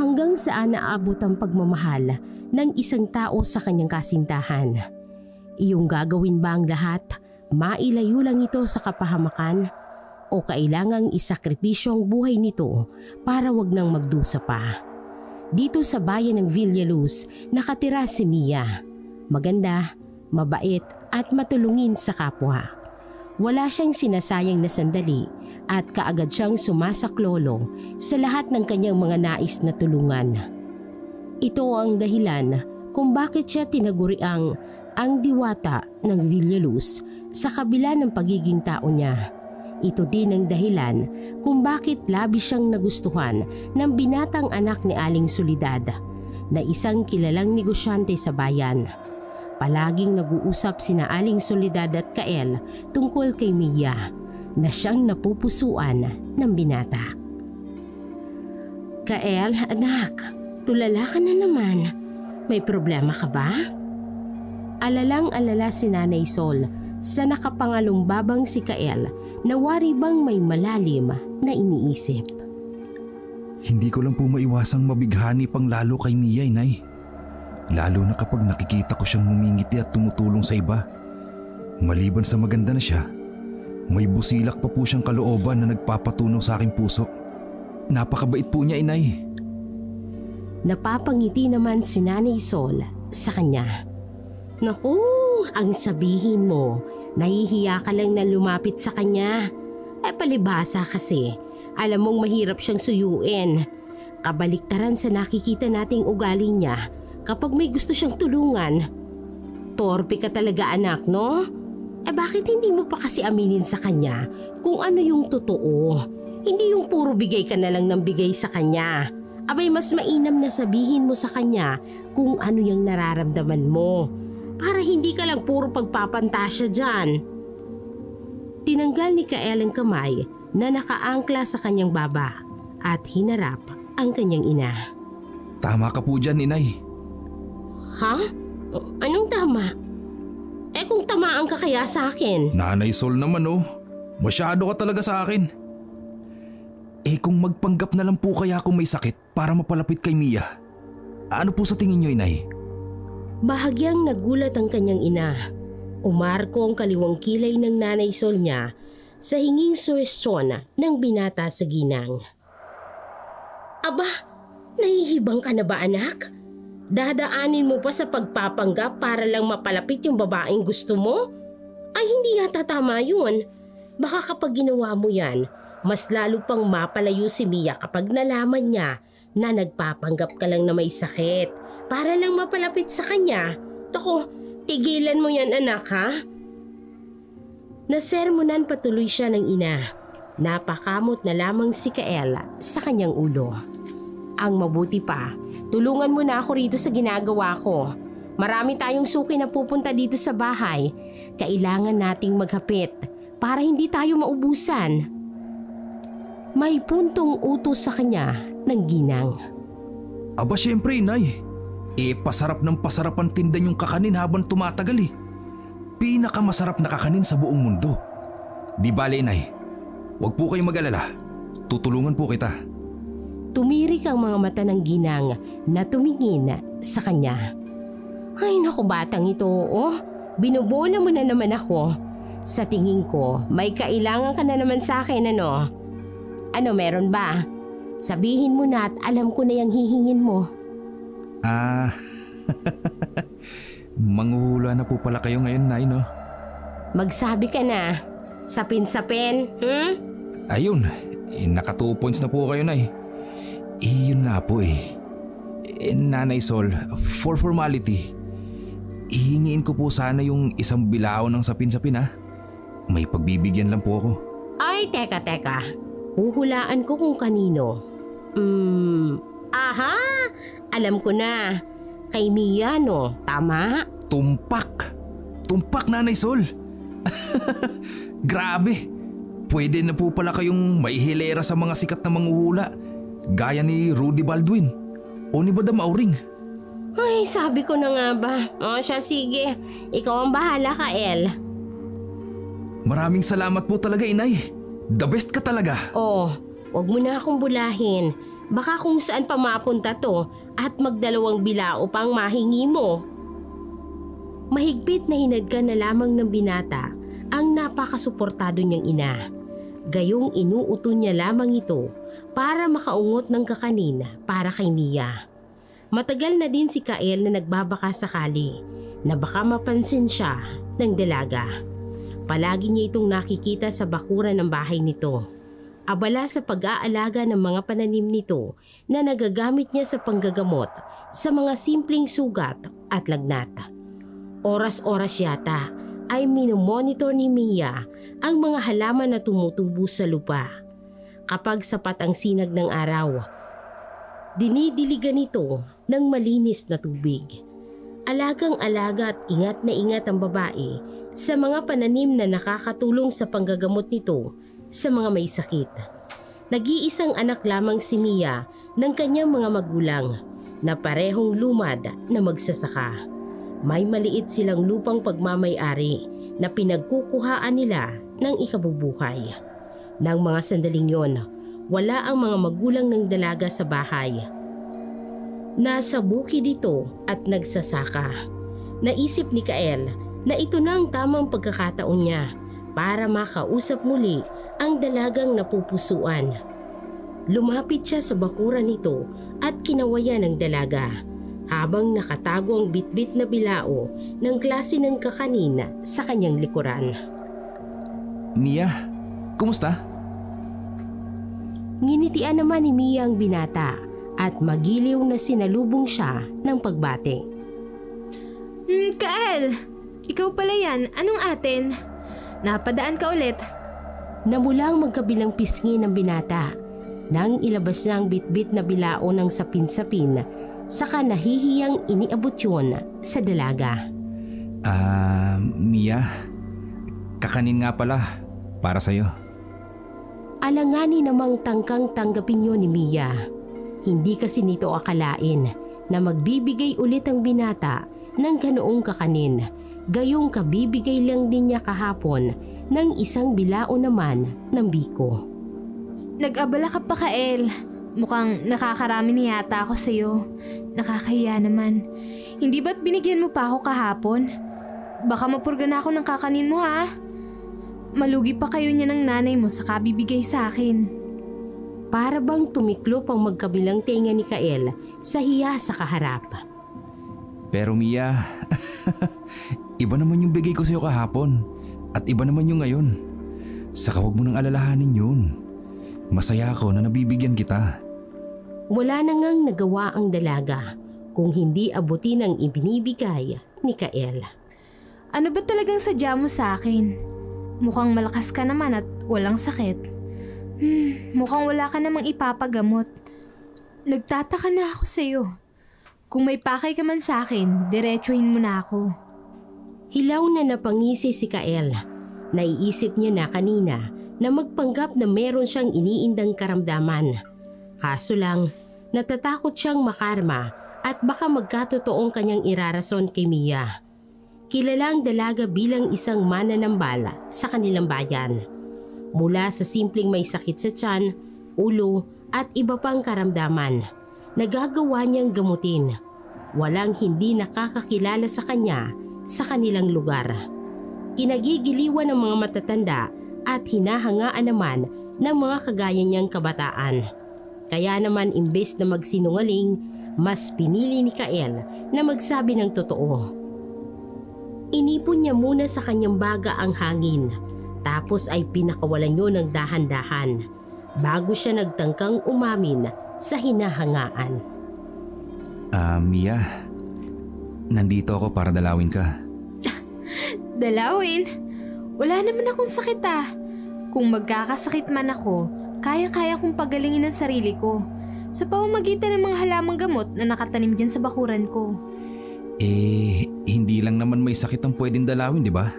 hanggang saan naabot ang pagmamahal ng isang tao sa kanyang kasintahan. Iyong gagawin ba ang lahat? Mailayo lang ito sa kapahamakan? O kailangang isakripisyo ang buhay nito para wag nang magdusa pa? Dito sa bayan ng Villaluz, nakatira si Mia. Maganda, mabait at matulungin sa kapwa. Wala siyang sinasayang na sandali at kaagad siyang sumasaklolo sa lahat ng kanyang mga nais na tulungan. Ito ang dahilan kung bakit siya tinaguriang ang diwata ng Villaluz sa kabila ng pagiging tao niya. Ito din ang dahilan kung bakit labis siyang nagustuhan ng binatang anak ni Aling Soledad na isang kilalang negosyante sa bayan. Palaging nag-uusap sina Aling Soledad at Kael tungkol kay Mia na siyang napupusuan ng binata. Kael, anak, tulala ka na naman. May problema ka ba? Alalang-alala si Nanay Sol sa nakapangalumbabang si Kael na wari bang may malalim na iniisip. Hindi ko lang po maiwasang mabighani pang lalo kay Mia, Inay. Lalo na kapag nakikita ko siyang ngumingiti at tumutulong sa iba. Maliban sa maganda na siya, may busilak pa po siyang kalooban na nagpapatunaw sa aking puso. Napakabait po niya, Inay. Napapangiti naman si Nanay Sol sa kanya. Naku, ang sabihin mo, nahihiya ka lang na lumapit sa kanya. Palibhasa kasi, alam mong mahirap siyang suyuin. Kabaliktaran sa nakikita nating ugali niya kapag may gusto siyang tulungan. Torpe ka talaga, anak, no? Bakit hindi mo pa kasi aminin sa kanya kung ano yung totoo? Hindi yung puro bigay ka na lang ng bigay sa kanya. Abay, mas mainam na sabihin mo sa kanya kung ano yung nararamdaman mo. Para hindi ka lang puro pagpapantasya dyan. Tinanggal ni Kael ang kamay na nakaangkla sa kanyang baba at hinarap ang kanyang ina. Tama ka po dyan, Inay. Ha? Anong tama? Kung tamaan ka kaya sa akin? Nanay Sol naman, oh. Masyado ka talaga sa akin. Kung magpanggap na lang po kaya akong may sakit para mapalapit kay Mia. Ano po sa tingin niyo, Inay? Bahagyang nagulat ang kanyang ina. Umarko ang kaliwang kilay ng Nanay Sol niya sa hinging suwestyon ng binata sa ginang. Aba, nahihibang ka na ba, anak? Dadaanin mo pa sa pagpapanggap para lang mapalapit yung babaeng gusto mo? Ay, hindi yata tama yun. Baka kapag ginawa mo yan, mas lalo pang mapalayo si Mia kapag nalaman niya na nagpapanggap ka lang na may sakit para lang mapalapit sa kanya. Naku, tigilan mo yan, anak, ha? Nasermonan patuloy siya ng ina. Napakamot na lamang si Kael sa kanyang ulo. Ang mabuti pa, tulungan mo na ako rito sa ginagawa ko. Marami tayong suki na pupunta dito sa bahay. Kailangan nating maghapit para hindi tayo maubusan. May puntong utos sa kanya ng ginang. Aba, syempre, Inay. Pasarap ng pasarap ang tinda niyong kakanin habang tumatagal, eh. Pinakamasarap na kakanin sa buong mundo. Di bale, Inay. Huwag po kayong mag-alala. Tutulungan po kita. Tumirik ang mga mata ng ginang na tumingin sa kanya. Ay naku, batang ito, oh. Binubola mo na naman ako. Sa tingin ko, may kailangan ka na naman sa akin, ano? Ano, meron ba? Sabihin mo na at alam ko na yung hihingin mo. Manghuhula na po pala kayo ngayon, Nay, no? Magsabi ka na. Sapin-sapin, Ayun, naka 2 points na po kayo, Nay. Yun nga po, Nanay Sol, for formality, hihingiin ko po sana yung isang bilao ng sapin-sapin, ha? May pagbibigyan lang po ako. Ay, teka. Huhulaan ko kung kanino. Aha! Alam ko na. Kay Mia, no? Tama? Tumpak! Tumpak, Nanay Sol! Grabe! Pwede na po pala kayong maihilera sa mga sikat na manghuhula. Gaya ni Rudy Baldwin o ni Madam Auring. Ay, sabi ko na nga ba. O siya, sige. Ikaw ang bahala, Kael. Maraming salamat po talaga, Inay. The best ka talaga. Oh, wag mo na akong bulahin. Baka kung saan pa mapunta to at magdalawang bilao pang mahingi mo. Mahigpit na hinadgan na lamang ng binata ang napakasuportado niyang ina. Gayong inuuto niya lamang ito para makaungot ng kakanin para kay Mia. Matagal na din si Kael na nagbabaka sakali na baka mapansin siya ng dalaga. Palagi niya itong nakikita sa bakuran ng bahay nito. Abala sa pag-aalaga ng mga pananim nito na nagagamit niya sa panggagamot sa mga simpleng sugat at lagnat. Oras-oras yata ay minomonitor ni Mia ang mga halaman na tumutubo sa lupa. Kapag sapat ang sinag ng araw, dinidiligan ito ng malinis na tubig. Alagang-alaga at ingat na ingat ang babae sa mga pananim na nakakatulong sa panggagamot nito sa mga may sakit. Nag-iisang anak lamang si Mia ng kanyang mga magulang na parehong lumad na magsasaka. May maliit silang lupang pagmamay-ari na pinagkukuhaan nila ng ikabubuhay. Nang mga sandaling yon, wala ang mga magulang ng dalaga sa bahay. Nasa bukid ito at nagsasaka. Naisip ni Kael na ito na ang tamang pagkakataon niya para makausap muli ang dalagang napupusuan. Lumapit siya sa bakuran nito at kinawayan ng dalaga habang nakatago ang bitbit na bilao ng klase ng kakanin sa kanyang likuran. Mia, kumusta? Nginitian naman ni Mia ang binata at magiliw na sinalubong siya ng pagbate. Kael, ikaw pala yan. Anong atin? Napadaan ka ulit. Namulang magkabilang pisngi ng binata nang ilabas niya ang bitbit na bilao ng sapin-sapin, saka nahihiyang iniabot yun sa dalaga. Mia, kakanin nga pala para sa'yo. Alanganin namang tangkang tanggapin yun ni Mia. Hindi kasi nito akalain na magbibigay ulit ang binata ng ganoong kakanin. Gayong kabibigay lang din niya kahapon ng isang bilao naman ng biko. Nag-abala ka pa, Kael. Mukhang nakakarami na yata ako sa'yo. Nakakahiya naman. Hindi ba't binigyan mo pa ako kahapon? Baka mapurga na ako ng kakanin mo, ha? Malugi pa kayo niya ng nanay mo sa kabibigay sa akin. Para bang tumiklop ang magkabilang tenga ni Kael sa hiya sa kaharap. Pero Mia, iba naman yung bigay ko sa'yo kahapon at iba naman yung ngayon. Saka huwag mo nang alalahanin yun. Masaya ako na nabibigyan kita. Wala na ngang nagawa ang dalaga kung hindi abutin ang ibinibigay ni Kael. Ano ba talagang sadya mo sa akin? Mukhang malakas ka naman at walang sakit. Mukhang wala ka namang ipapagamot. Nagtataka na ako sa'yo. Kung may pakay ka man sa akin, diretsuhin mo na ako. Hilaw na napangisi si Kael. Naiisip niya na kanina na magpanggap na meron siyang iniindang karamdaman. Kaso lang, natatakot siyang makarma at baka magkatotoong kanyang irarason kay Mia. Kilalang dalaga bilang isang mananambal sa kanilang bayan. Mula sa simpleng may sakit sa tiyan, ulo at iba pang karamdaman, nagagawa niyang gamutin. Walang hindi nakakakilala sa kanya sa kanilang lugar. Kinagigiliwan ng mga matatanda at hinahangaan naman ng mga kagaya niyang kabataan. Kaya naman imbes na magsinungaling, mas pinili ni Kael na magsabi ng totoo. Inipon niya muna sa kanyang baga ang hangin, tapos ay pinakawalan niyo ng dahan-dahan bago siya nagtangkang umamin sa hinahangaan. Mia, nandito ako para dalawin ka. Dalawin? Wala naman akong sakit, ah. Kung magkakasakit man ako, kaya-kaya kong pagalingin ang sarili ko sa pamamagitan ng mga halamang gamot na nakatanim dyan sa bakuran ko. Hindi lang naman may sakit ang pwedeng dalawin, di ba?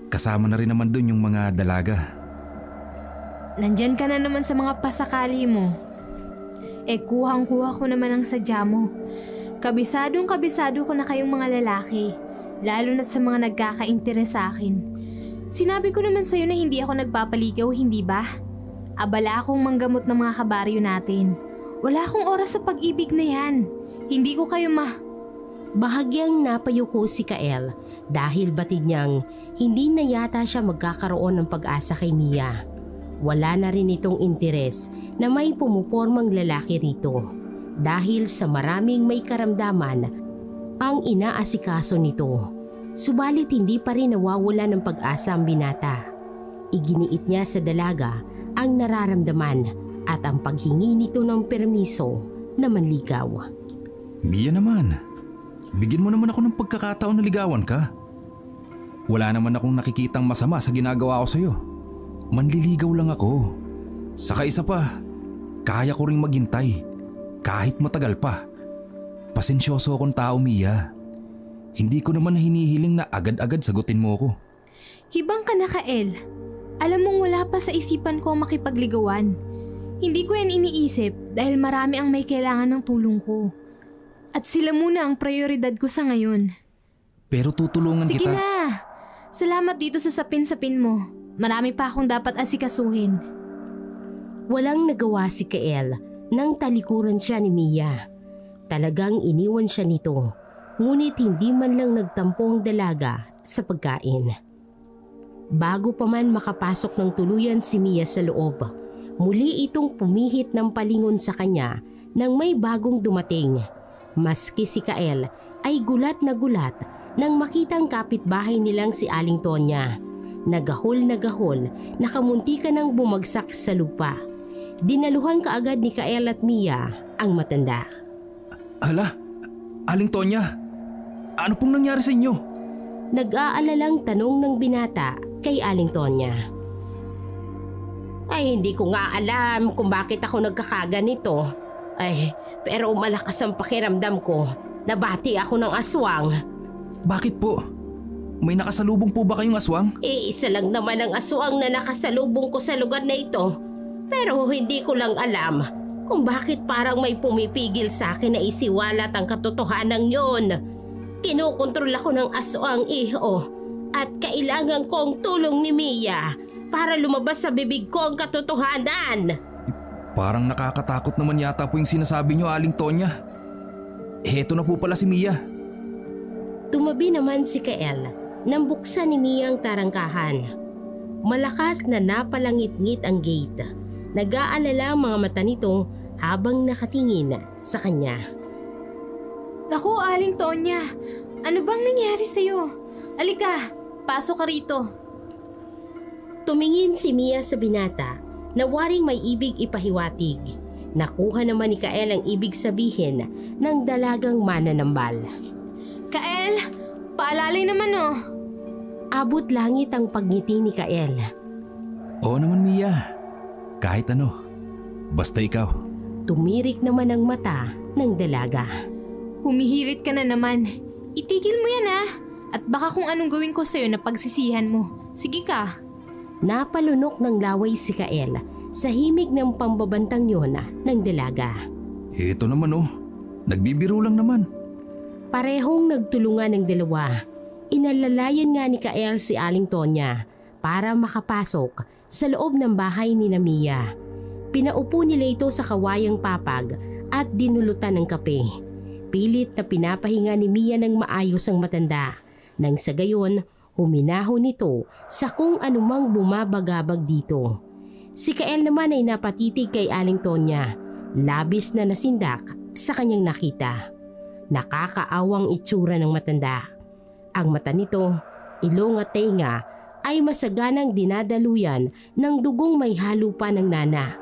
Kasama na rin naman dun yung mga dalaga. Nandyan ka na naman sa mga pasakali mo. Kuhang-kuha ko naman ang sadya mo. Kabisado ko na kayong mga lalaki, lalo na sa mga nagkaka-interes sa akin. Sinabi ko naman sa'yo na hindi ako nagpapaligaw, hindi ba? Abala akong manggamot ng mga kabaryo natin. Wala akong oras sa pag-ibig na yan. Hindi ko kayo Bahagyang napayuko si Kael dahil batid niyang hindi na yata siya magkakaroon ng pag-asa kay Mia. Wala na rin itong interes na may pumupormang lalaki rito dahil sa maraming may karamdaman ang inaasikaso nito. Subalit hindi pa rin nawawala ng pag-asa ang binata. Iginiit niya sa dalaga ang nararamdaman at ang paghingi nito ng permiso na manligaw. Mia naman, bigyan mo naman ako ng pagkakataon na ligawan ka. Wala naman akong nakikitang masama sa ginagawa ko sa'yo. Manliligaw lang ako. Saka isa pa, kaya ko ring maghintay kahit matagal pa. Pasensyoso akong tao, Mia. Hindi ko naman hinihiling na agad-agad sagutin mo ako. Hibang ka na, Kael. Alam mong wala pa sa isipan ko ang makipagligawan. Hindi ko yan iniisip dahil marami ang may kailangan ng tulong ko. At sila muna ang prioridad ko sa ngayon. Pero tutulungan Sige kita. na! Salamat dito sa sapin-sapin mo. Marami pa akong dapat asikasuhin. Walang nagawa si Kael nang talikuran siya ni Mia. Talagang iniwan siya nito, ngunit hindi man lang nagtampo ang dalaga sa pagkain. Bago pa man makapasok ng tuluyan si Mia sa loob, muli itong pumihit ng palingon sa kanya nang may bagong dumating. Maski si Kael ay gulat nang makitang kapitbahay nilang si Aling Tonya. Nagahol na kamuntikan ng bumagsak sa lupa. Dinaluhan kaagad ni Kael at Mia ang matanda. Hala, Aling Tonya, ano pong nangyari sa inyo? Nag-aalalang tanong ng binata kay Aling Tonya. Ay, hindi ko nga alam kung bakit ako nagkakaganito. Ay, pero malakas ang pakiramdam ko. Nabati ako ng aswang. Bakit po? May nakasalubong po ba kayong aswang? Isa lang naman ang aswang na nakasalubong ko sa lugar na ito. Pero hindi ko lang alam kung bakit parang may pumipigil sa akin na isiwalat ang katotohanan yon. Kinukontrol ako ng aswang, iho. At kailangan ko ang tulong ni Mia para lumabas sa bibig ko ang katotohanan. Parang nakakatakot naman yata po yung sinasabi nyo, Aling Tonya. Heto na po pala si Mia. Tumabi naman si Kael nang buksan ni Mia ang tarangkahan. Malakas na napalangit-ngit ang gate. Nag-aalala ang mga mata nito habang nakatingin sa kanya. Naku, Aling Tonya. Ano bang nangyari sa'yo? Alika, pasok ka rito. Tumingin si Mia sa binata na waring may ibig ipahiwatig. Nakuha naman ni Kael ang ibig sabihin ng dalagang mananambal. Kael, paalalay naman oh. Abot langit ang pagngiti ni Kael. Oo naman, Mia. Kahit ano. Basta ikaw. Tumirik naman ang mata ng dalaga. Humihirit ka na naman. Itigil mo yan ah. At baka kung anong gawin ko sa'yo na pagsisihan mo. Sige ka. Napalunok ng laway si Kael sa himig ng pambabantang yon ng dalaga. Heto naman oh. Nagbibiro lang naman. Parehong nagtulungan ng dalawa. Inalalayan nga ni Kael si Aling Tonya para makapasok sa loob ng bahay ni Mia. Pinaupo nila ito sa kawayang papag at dinulutan ng kape. Pilit na pinapahinga ni Mia ng maayos ang matanda. Nang sa gayon, huminahon nito sa kung anumang bumabagabag dito. Si Kael naman ay napatitig kay Aling Tonya. Labis na nasindak sa kanyang nakita. Nakakaawang itsura ng matanda. Ang mata nito, ilong at tenga ay masaganang dinadaluyan ng dugong may halo pa ng nana.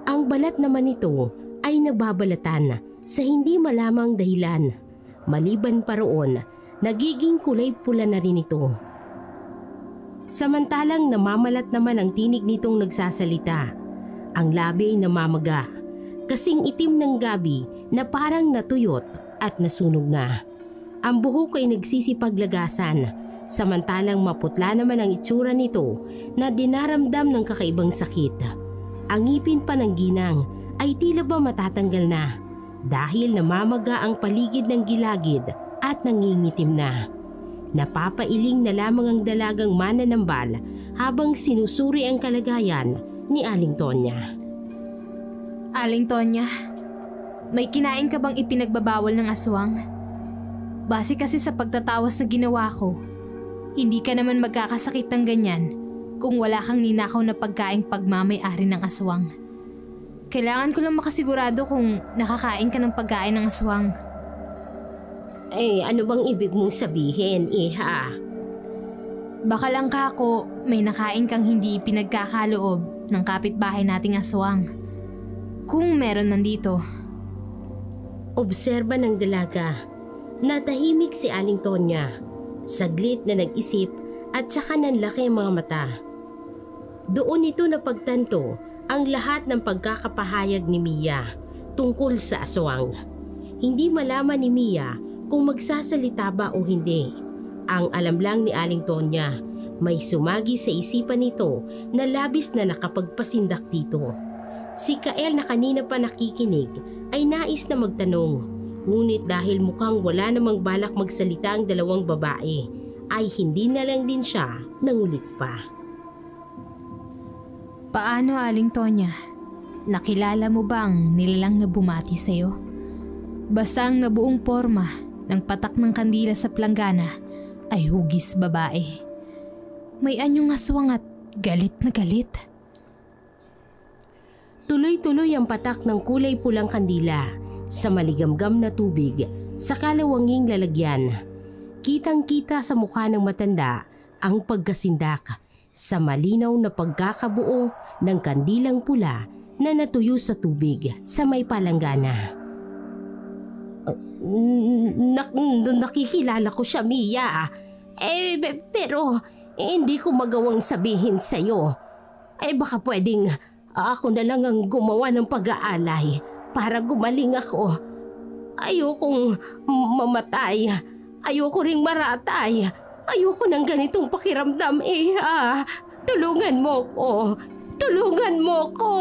Ang balat naman nito ay nagbabalatan sa hindi malamang dahilan. Maliban pa roon, nagiging kulay pula na rin ito. Samantalang namamalat naman ang tinig nitong nagsasalita. Ang labi ay namamaga, kasing itim ng gabi na parang natuyot at nasunog na. Ang buhok ay nagsisipaglagasan, samantalang maputla naman ang itsura nito na dinaramdam ng kakaibang sakit. Ang ngipin pa ng ginang ay tila ba matatanggal na dahil namamaga ang paligid ng gilagid at nangingitim na. Napapailing na lamang ang dalagang mananambal habang sinusuri ang kalagayan ni Aling Tonya. Aling Tonya, may kinain ka bang ipinagbabawal ng aswang? Base kasi sa pagtatawas na ginawa ko, hindi ka naman magkakasakit ng ganyan kung wala kang ninakaw na pagkaing pagmamay-ari ng aswang. Kailangan ko lang makasigurado kung nakakain ka ng pagkain ng aswang. Ano bang ibig mong sabihin, Iha? Baka lang kako, may nakain kang hindi pinagkakaloob ng kapitbahay nating aswang. Kung meron man dito. Obserba ng dalaga. Natahimik si Aling Tonya. Saglit na nag-isip at saka nanlaki ang mga mata. Doon ito napagtanto ang lahat ng pagkakapahayag ni Mia tungkol sa aswang. Hindi malaman ni Mia kung magsasalita ba o hindi. Ang alam lang ni Aling Tonya, may sumagi sa isipan nito na labis na nakapagpasindak dito. Si Kael na kanina pa nakikinig ay nais na magtanong, ngunit dahil mukhang wala namang balak magsalita ang dalawang babae, ay hindi na lang din siya nangulit pa. Paano, Aling Tonya? Nakilala mo bang nilalang na bumati sa'yo? Basta ang nabuong porma ng patak ng kandila sa planggana ay hugis babae. May anyong aswang at galit na galit. Tuloy-tuloy ang patak ng kulay pulang kandila sa maligamgam na tubig sa kalawanging lalagyan. Kitang-kita sa mukha ng matanda ang pagkasindak sa malinaw na pagkakabuo ng kandilang pula na natuyo sa tubig sa may palanggana. Nakikilala ko siya, Mia. Pero hindi ko magawang sabihin sa'yo. Baka pwedeng ako na lang ang gumawa ng pag-aalay para gumaling ako. Ayokong mamatay. Ayoko ring maratay. Ayoko ng ganitong pakiramdam, Iha. Tulungan mo ko. Tulungan mo ko.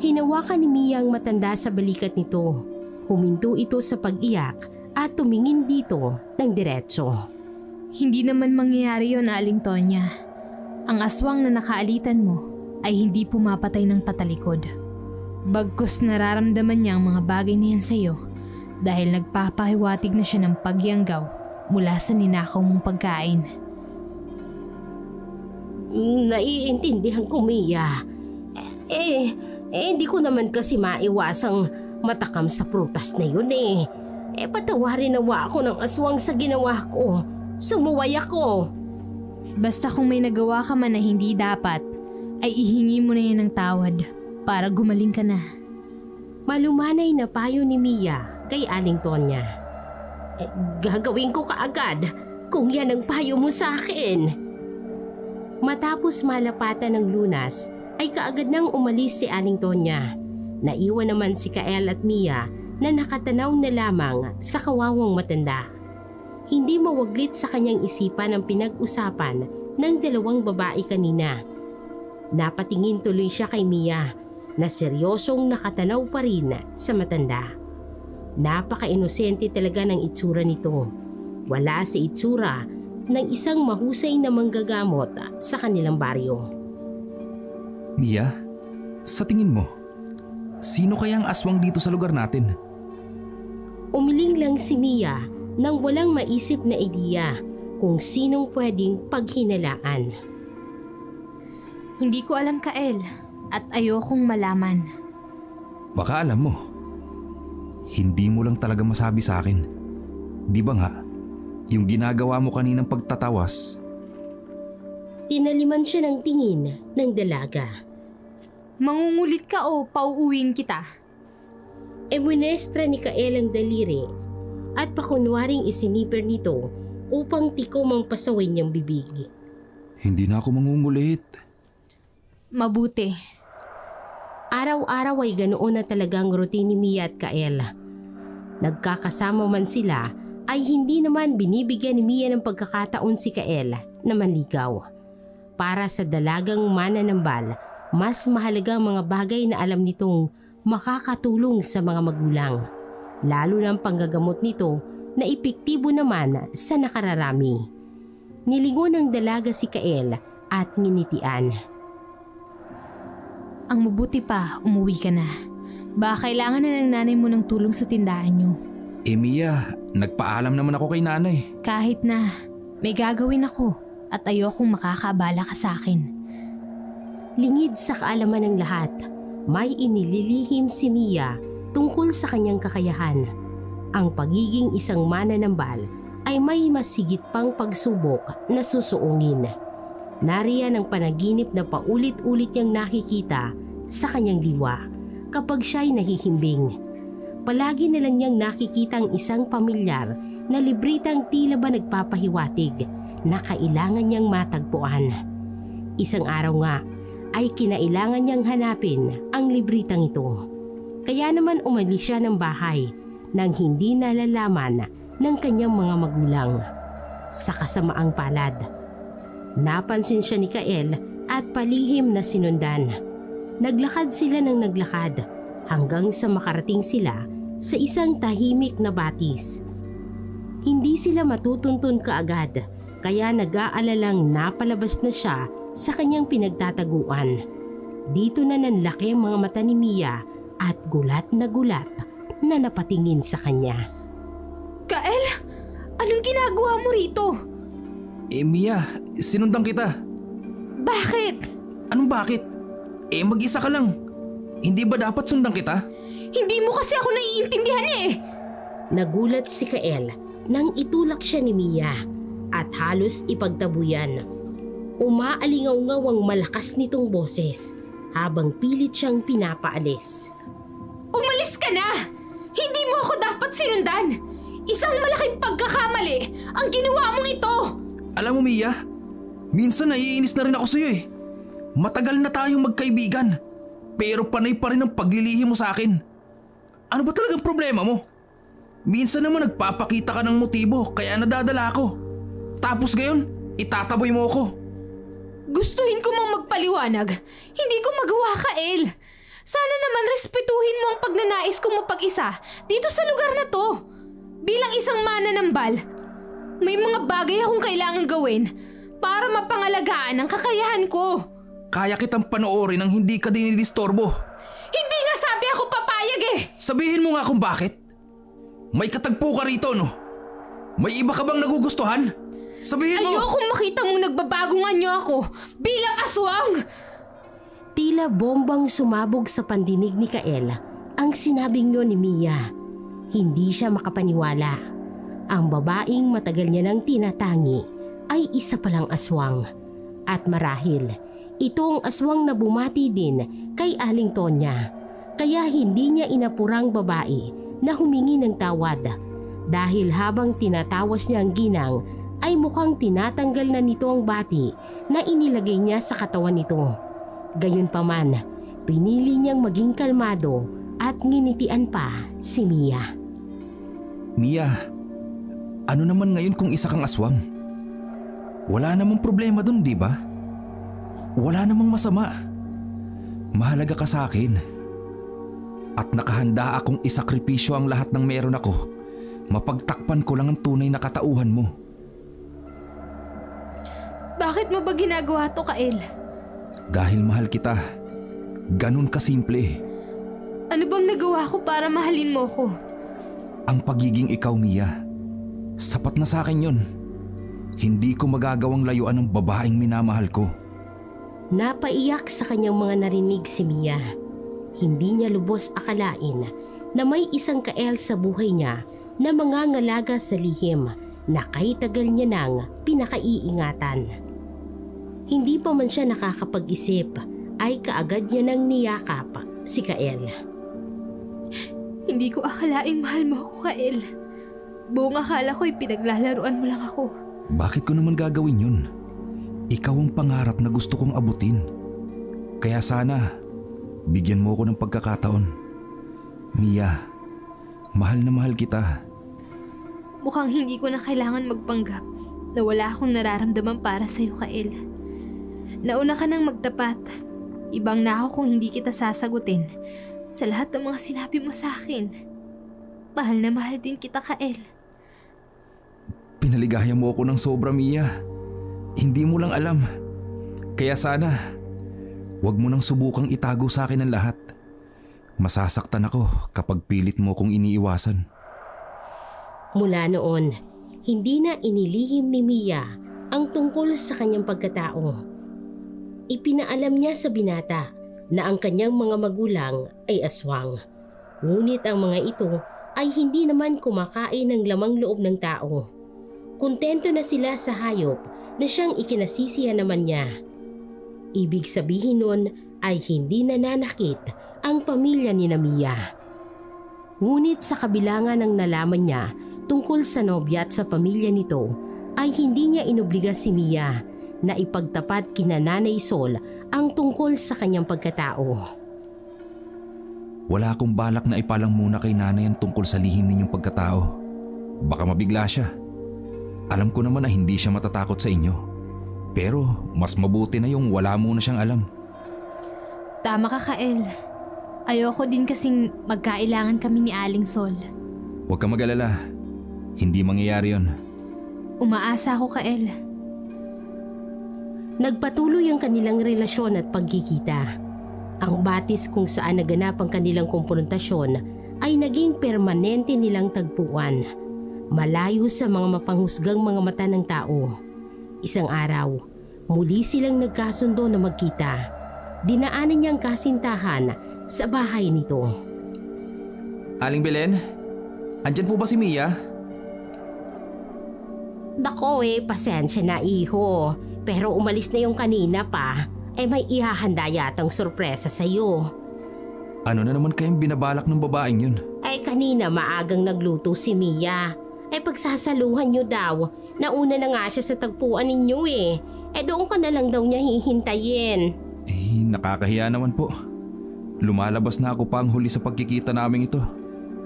Hinawakan ni Mia ang matanda sa balikat nito. Huminto ito sa pag-iyak at tumingin dito ng diretso. Hindi naman mangyayari yon, Aling Tonya. Ang aswang na nakaalitan mo ay hindi pumapatay ng patalikod. Bagkus nararamdaman niya ang mga bagay na yan sa'yo dahil nagpapahiwatig na siya ng pagyanggaw mula sa ninakaw mong pagkain. Naiintindihan ko, Mia. Hindi ko naman kasi maiwasang matakam sa prutas na yun eh. Patawarin nawa ako ng aswang sa ginawa ko. Sumuway ako. Basta kung may nagawa ka man na hindi dapat, ay ihingi mo na yan ng tawad para gumaling ka na. Malumanay na payo ni Mia kay Aling Tonya. Gagawin ko kaagad kung yan ang payo mo sa akin. Matapos malapatan ng lunas, ay kaagad nang umalis si Aling Tonya. Naiwan naman si Kael at Mia na nakatanaw na lamang sa kawawang matanda. Hindi mawaglit sa kanyang isipan ang pinag-usapan ng dalawang babae kanina. Napatingin tuloy siya kay Mia na seryosong nakatanaw pa rin sa matanda. Napaka-inosente talaga ng itsura nito. Wala sa itsura ng isang mahusay na manggagamot sa kanilang baryo. Mia, sa tingin mo, sino kaya ang aswang dito sa lugar natin? Umiling lang si Mia nang walang maisip na ideya kung sinong pwedeng paghinalaan. Hindi ko alam, Kael, at ayokong malaman. Baka alam mo. Hindi mo lang talaga masabi sa akin. Di ba nga, yung ginagawa mo kaninang pagtatawas? Tinaliman siya ng tingin ng dalaga. Mangungulit ka o pauuwin kita? Emunestra ni Kael ang daliri at pakunwaring isiniper nito upang tikom ang pasaway niyang bibig. Hindi na ako mangungulit. Mabuti. Araw-araw ay ganoon na talagang routine ni Mia at Kael. Nagkakasama man sila ay hindi naman binibigyan ni Mia ng pagkakataon si Kael na manligaw. Para sa dalagang mananambal, mas mahalaga ang mga bagay na alam nitong makakatulong sa mga magulang. Lalo na ang panggagamot nito na epektibo naman sa nakararami. Nilingon ng dalaga si Kael at nginitian. Ang mabuti pa, umuwi ka na. Baka kailangan na ng nanay mo ng tulong sa tindahan niyo. Mia, nagpaalam naman ako kay nanay. Kahit na, may gagawin ako at ayokong makakaabala ka sa akin. Lingid sa kaalaman ng lahat, may inililihim si Mia tungkol sa kanyang kakayahan. Ang pagiging isang mananambal ay may masigit pang pagsubok na susuungin. Nariyan ang panaginip na paulit-ulit niyang nakikita sa kanyang diwa kapag siya'y nahihimbing. Palagi na lang niyang nakikita ang isang pamilyar na libritang tila ba nagpapahiwatig na kailangan niyang matagpuan. Isang araw nga ay kinailangan niyang hanapin ang libritang ito. Kaya naman umalis siya ng bahay nang hindi nalalaman ng kanyang mga magulang. Sa kasamaang palad, napansin siya ni Kael at palihim na sinundan. Naglakad sila ng naglakad hanggang sa makarating sila sa isang tahimik na batis. Hindi sila matutuntun kaagad kaya nag-aalalang napalabas na siya sa kanyang pinagtataguan. Dito na nanlaki ang mga mata ni Mia at gulat na napatingin sa kanya. Kael, anong ginagawa mo rito? Mia, sinundan kita. Bakit? Anong bakit? Mag-isa ka lang. Hindi ba dapat sundan kita? Hindi mo kasi ako naiintindihan eh. Nagulat si Kael nang itulak siya ni Mia at halos ipagtabuyan. Umaalingaw-ngaw ang malakas nitong boses habang pilit siyang pinapaalis. Umalis ka na! Hindi mo ako dapat sinundan! Isang malaking pagkakamali ang ginawa mong ito! Alam mo Mia, minsan naiinis na rin ako sa'yo eh. Matagal na tayong magkaibigan, pero panay pa rin ang paglilihi mo sa akin. Ano ba talagang problema mo? Minsan naman nagpapakita ka ng motibo kaya nadadala ako. Tapos ngayon, itataboy mo ako. Gustuhin ko mang magpaliwanag. Hindi ko magawa, Kael. Sana naman respetuhin mo ang pagnanais kong mapag-isa dito sa lugar na to. Bilang isang mananambal, may mga bagay akong kailangan gawin para mapangalagaan ang kakayahan ko. Kaya kitang panoorin nang hindi ka dinidistorbo. Hindi nga sabi ako papayag eh! Sabihin mo nga kung bakit. May katagpo ka rito, no? May iba ka bang nagugustuhan? Sabihin mo! Ayokong makita mong nagbabagong anyo ako bilang aswang! Tila bombang sumabog sa pandinig ni Kael ang sinabing yun ni Mia. Hindi siya makapaniwala. Ang babaeng matagal niya nang tinatangi ay isa palang aswang. At marahil, ito ang aswang na bumati din kay Aling Tonya. Kaya hindi niya inapurang babae na humingi ng tawad. Dahil habang tinatawas niya ang ginang, ay mukhang tinatanggal na nito ang bati na inilagay niya sa katawan nito. Gayunpaman, pinili niyang maging kalmado at nginitian pa si Mia. Mia, ano naman ngayon kung isa kang aswang? Wala namang problema dun, di ba? Wala namang masama. Mahalaga ka sa akin. At nakahanda akong isakripisyo ang lahat ng meron ako. Mapagtakpan ko lang ang tunay na katauhan mo. Bakit mo ba ginagawa to, Kael? Dahil mahal kita. Ganun kasimple. Ano bang nagawa ko para mahalin mo ko? Ang pagiging ikaw, Mia. Sapat na sa akin yun. Hindi ko magagawang layuan ng babaeng minamahal ko. Napaiyak sa kanyang mga narinig si Mia. Hindi niya lubos akalain na may isang Kael sa buhay niya na mangangalaga sa lihim na kay tagal niya nang pinakaiingatan. Hindi pa man siya nakakapag-isip ay kaagad niya nang niyakap si Kael. Hindi ko akalaing mahal mo ako, Kael. Buong akala ko'y pinaglalaruan mo lang ako. Bakit ko naman gagawin yun? Ikaw ang pangarap na gusto kong abutin. Kaya sana, bigyan mo ko ng pagkakataon. Mia, mahal na mahal kita. Mukhang hindi ko na kailangan magpanggap na wala akong nararamdaman para sa'yo, Kael. Nauna ka nang magtapat. Ibang na ako kung hindi kita sasagutin sa lahat ng mga sinabi mo sa akin. Mahal na mahal din kita, Kael. Pinaligaya mo ako ng sobra, Mia. Hindi mo lang alam. Kaya sana, Huwag mo nang subukang itago sa akin ang lahat. Masasaktan ako kapag pilit mo kong iniiwasan. Mula noon, hindi na inilihim ni Mia ang tungkol sa kanyang pagkatao. Ipinaalam niya sa binata na ang kanyang mga magulang ay aswang. Ngunit ang mga ito ay hindi naman kumakain ng lamang loob ng tao. Kontento na sila sa hayop na siyang ikinasisihan naman niya. Ibig sabihin nun ay hindi nananakit ang pamilya ni Mia. Ngunit sa kabila nga ng nalaman niya tungkol sa nobya at sa pamilya nito, ay hindi niya inobliga si Mia na ipagtapat kina Nanay Sol ang tungkol sa kanyang pagkatao. Wala akong balak na ipalang muna kay nanay ang tungkol sa lihim ninyong pagkatao. Baka mabigla siya. Alam ko naman na hindi siya matatakot sa inyo. Pero mas mabuti na yung wala muna siyang alam. Tama ka, Kael. Ayoko din kasing magkailangan kami ni Aling Sol. Huwag kang mag-alala. Hindi mangyayari yon. Umaasa ako, Kael. Nagpatuloy ang kanilang relasyon at pagkikita. Ang batis kung saan naganap ang kanilang komprontasyon ay naging permanente nilang tagpuan, malayo sa mga mapanghusgang mga mata ng tao. Isang araw, muli silang nagkasundo na magkita. Dinaanan niya ang kasintahan sa bahay nito. Aling Belen, andyan po ba si Mia? Dako pasensya na iho. Pero umalis na yung kanina pa. May ihahanda yatang sorpresa sa'yo. Ano na naman kayong binabalak ng babaeng yun? Kanina maagang nagluto si Mia. Pagsasaluhan nyo daw. Nauna na nga siya sa tagpuan ninyo doon ka na lang daw niya hihintayin. Nakakahiya naman po. Lumalabas na ako pa ang huli sa pagkikita naming ito.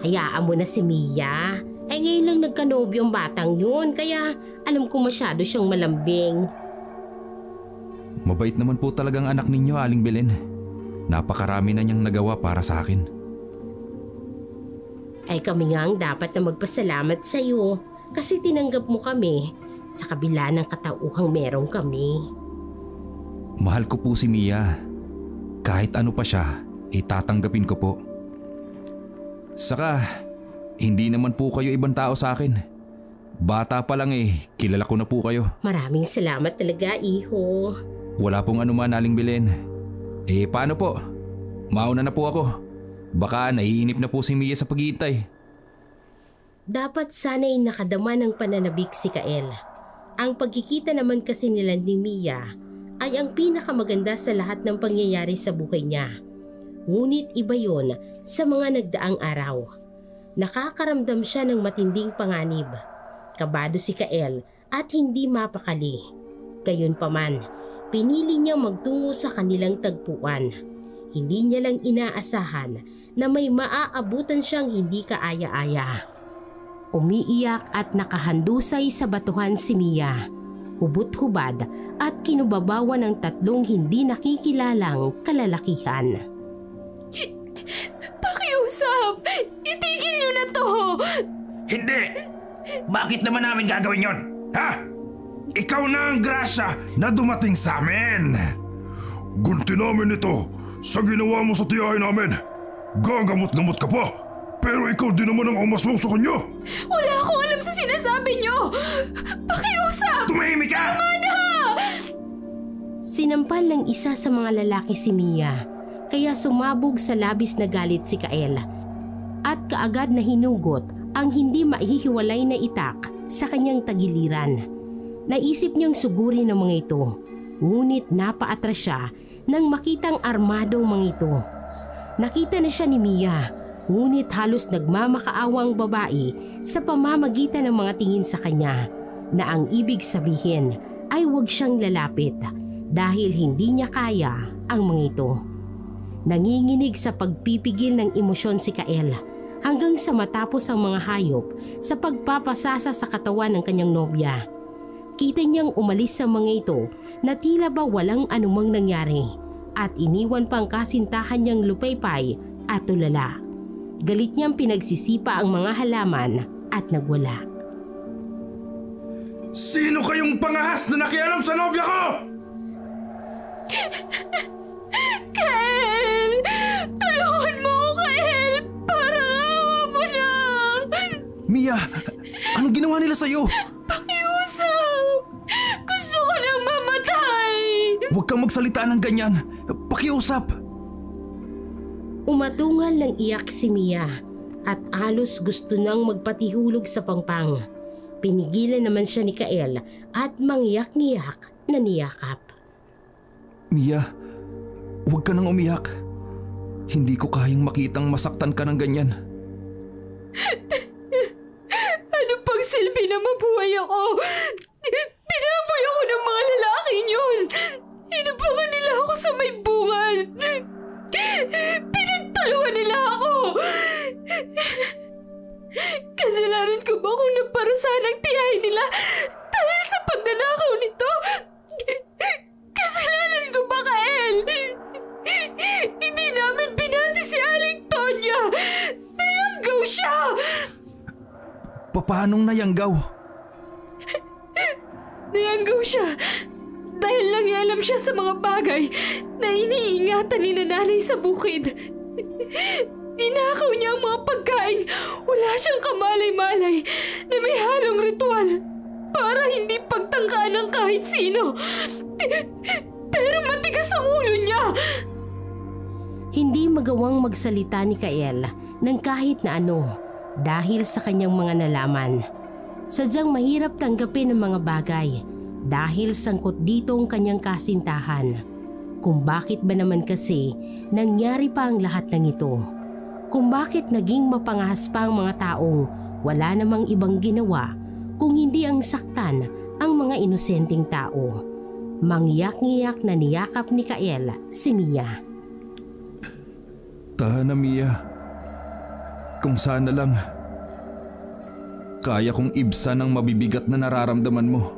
Hayaan mo na si Mia. Ngayon lang nagkanobyo ang batang yun, kaya alam ko masyado siyang malambing. Mabait naman po talagang anak ninyo, Aling Belen. Napakarami na niyang nagawa para sa akin. Kami nga ang dapat na magpasalamat sa iyo kasi tinanggap mo kami sa kabila ng katauhang meron kami. Mahal ko po si Mia. Kahit ano pa siya, tatanggapin ko po. Saka, hindi naman po kayo ibang tao sa akin. Bata pa lang kilala ko na po kayo. Maraming salamat talaga, iho. Wala pong anuman, Aling Belen. Paano po? Mauna na po ako. Baka naiinip na po si Mia sa paghihintay. Dapat sana'y nakadama ng pananabik si Kael. Ang pagkikita naman kasi nila ni Mia ay ang pinakamaganda sa lahat ng pangyayari sa buhay niya. Ngunit iba yon sa mga nagdaang araw. Nakakaramdam siya ng matinding panganib. Kabado si Kael at hindi mapakali. Gayunpaman, pinili niyang magtungo sa kanilang tagpuan. Hindi niya lang inaasahan na may maaabutan siyang hindi kaaya-aya. Umiiyak at nakahandusay sa batuhan si Mia. Hubot-hubad at kinubabawan ng tatlong hindi nakikilalang kalalakihan. Pakiusap! Itigil niyo na to! Hindi! Bakit naman namin gagawin yon? Ha? Ikaw na ang grasya na dumating sa amin! Gunti namin ito sa ginawa mo sa tiyahin namin. Gagamot-gamot ka pa, pero ikaw din naman ang umaswang sa kanya. Wala akong alam sa sinasabi niyo! Pakiusap! Tumahimik ka! Sinampal ng isa sa mga lalaki si Mia, kaya sumabog sa labis na galit si Kael at kaagad na hinugot ang hindi maihiwalay na itak sa kanyang tagiliran. Naisip niyang sugurin ang mga ito, ngunit napaatras siya nang makitang armadong mga ito. Nakita na siya ni Mia, ngunit halos nagmamakaawang babae sa pamamagitan ng mga tingin sa kanya na ang ibig sabihin ay huwag siyang lalapit dahil hindi niya kaya ang mga ito. Nanginginig sa pagpipigil ng emosyon si Kael hanggang sa matapos ang mga hayop sa pagpapasasa sa katawan ng kanyang nobya. Kita niyang umalis sa mga ito na tila ba walang anumang nangyari at iniwan pang kasintahan niyang lupaypay at tulala. Galit niyang pinagsisipa ang mga halaman at nagwala. Sino kayong pangahas na nakialam sa nobya ko? ginawa nila sa'yo? Pakiusap! Gusto ko nang mamatay! Huwag kang magsalita ng ganyan. Pakiusap. Umatungal ng iyak si Mia at halos gusto nang magpatihulog sa pangpang. Pinigilan naman siya ni Kael at mangyak-ngiyak na niyakap. Mia, huwag ka nang umiyak. Hindi ko kayang makitang masaktan ka ng ganyan. Ano pang silbi na mabuhay ako? Pinaboy ako ng mga lalaking yun! Inabangan nila ako sa may bungan! Pinagtulungan nila ako! Kasalanan ko ba kung naparusahan ang tiyahin nila dahil sa pagnanakaw nito? Kasalanan ko ba, Kael? Hindi namin binati si Aling Tonya! Nayanggaw siya! Paanong nayanggaw? Nayanggaw siya dahil nangialam siya sa mga bagay na iniingatan ni nanay sa bukid. Ninakaw niya ang mga pagkain. Wala siyang kamalay-malay na may halong ritual para hindi pagtangkaan ng kahit sino. Pero matigas ang ulo niya. Hindi magawang magsalita ni Kael ng kahit na ano dahil sa kanyang mga nalaman. Sadyang mahirap tanggapin ang mga bagay dahil sangkot dito ang kanyang kasintahan. Kung bakit ba naman kasi nangyari pa ang lahat ng ito? Kung bakit naging mapangahas pa ang mga taong wala namang ibang ginawa kung hindi ang saktan ang mga inosenteng tao? Mangyak-ngiyak na niyakap ni Kael si Mia. Tahan na, Mia. Kung sana lang kaya kong ibsan ang mabibigat na nararamdaman mo,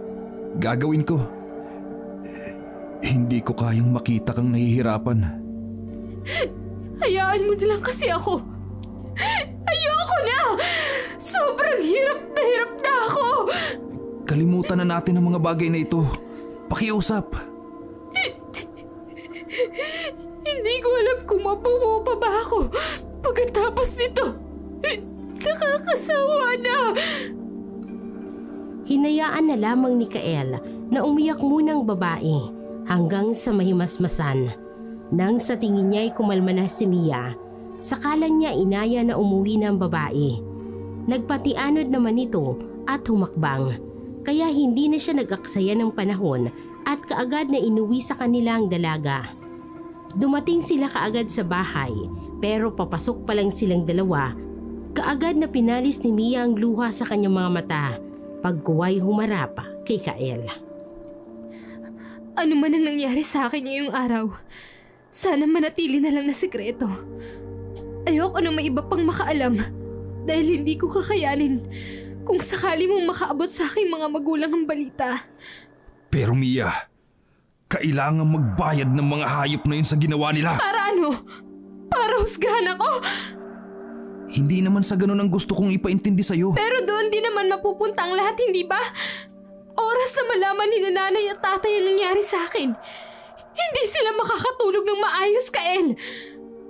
gagawin ko. Hindi ko kayang makita kang nahihirapan. Hayaan mo na lang kasi ako. Ayoko na! Sobrang hirap na ako! Kalimutan na natin ang mga bagay na ito. Pakiusap. Hindi ko alam kung mabubuo pa ba ako pagkatapos nito. Nakakasawa na! Hinayaan na lamang ni Kael na umiyak muna ang babae hanggang sa mahimasmasan. Nang sa tingin niya ay kumalma na si Mia, sakalang niya inaya na umuwi ng babae. Nagpatianod naman ito at humakbang, kaya hindi na siya nag-aksaya ng panahon at kaagad na inuwi sa kanila ang dalaga. Dumating sila kaagad sa bahay, pero papasok pa lang silang dalawa, kaagad na pinalis ni Mia ang luha sa kanyang mga mata pagkuway humarap kay Kael. Ano man ang nangyari sa akin ngayong araw, sana manatili na lang na sikreto. Ayoko na may iba pang makaalam dahil hindi ko kakayanin kung sakali mong makaabot sa aking mga magulang ang balita. Pero Mia, kailangan magbayad ng mga hayop na yun sa ginawa nila. Para ano? Para husgahan ako? Hindi naman sa ganun ang gusto kong ipaintindi sa'yo. Pero doon din naman mapupunta ang lahat, hindi ba? Oras na malaman ni nanay at tatay ang nangyari sa akin. Hindi sila makakatulog ng maayos, Kael.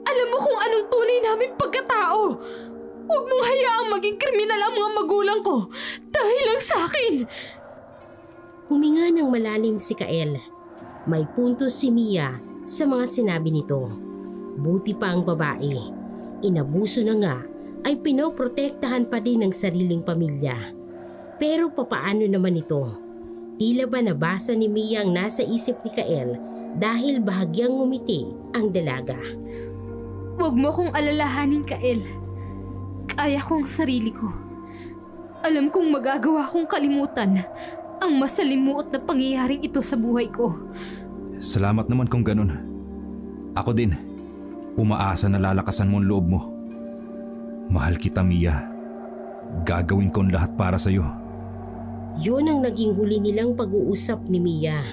Alam mo kung anong tunay namin pagkatao. Huwag mong hayaang maging kriminal ang mga magulang ko dahil lang sa akin. Huminga ng malalim si Kael. May punto si Mia sa mga sinabi nito. Buti pa ang babae. Inabuso na nga ay pinoprotektahan pa din ng sariling pamilya. Pero papaano naman ito? Tila ba nabasa ni Mia ang nasa isip ni Kael dahil bahagyang ngumiti ang dalaga. Huwag mo kong alalahanin, Kael. Kaya ko ang sarili ko. Alam kong magagawa kong kalimutan ang masalimuot na pangyayaring ito sa buhay ko. Salamat naman kung ganun. Ako din. Umaasa na lalakasan mo ang loob mo. Mahal kita, Mia. Gagawin ko ang lahat para sa'yo. Yun ang naging huli nilang pag-uusap ni Mia.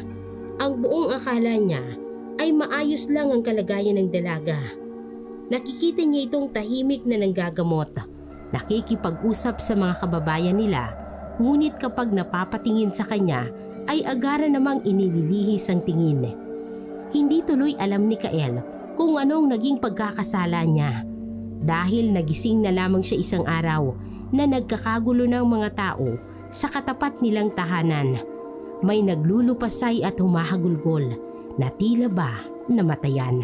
Ang buong akala niya ay maayos lang ang kalagayan ng dalaga. Nakikita niya itong tahimik na nanggagamot, nakikipag-usap sa mga kababayan nila, ngunit kapag napapatingin sa kanya ay agara namang inililihis ang tingin. Hindi tuloy alam ni Kael kung anong naging pagkakasala niya dahil nagising na lamang siya isang araw na nagkakagulo ng mga tao sa katapat nilang tahanan. May naglulupasay at humahagulgol na tila ba namatayan.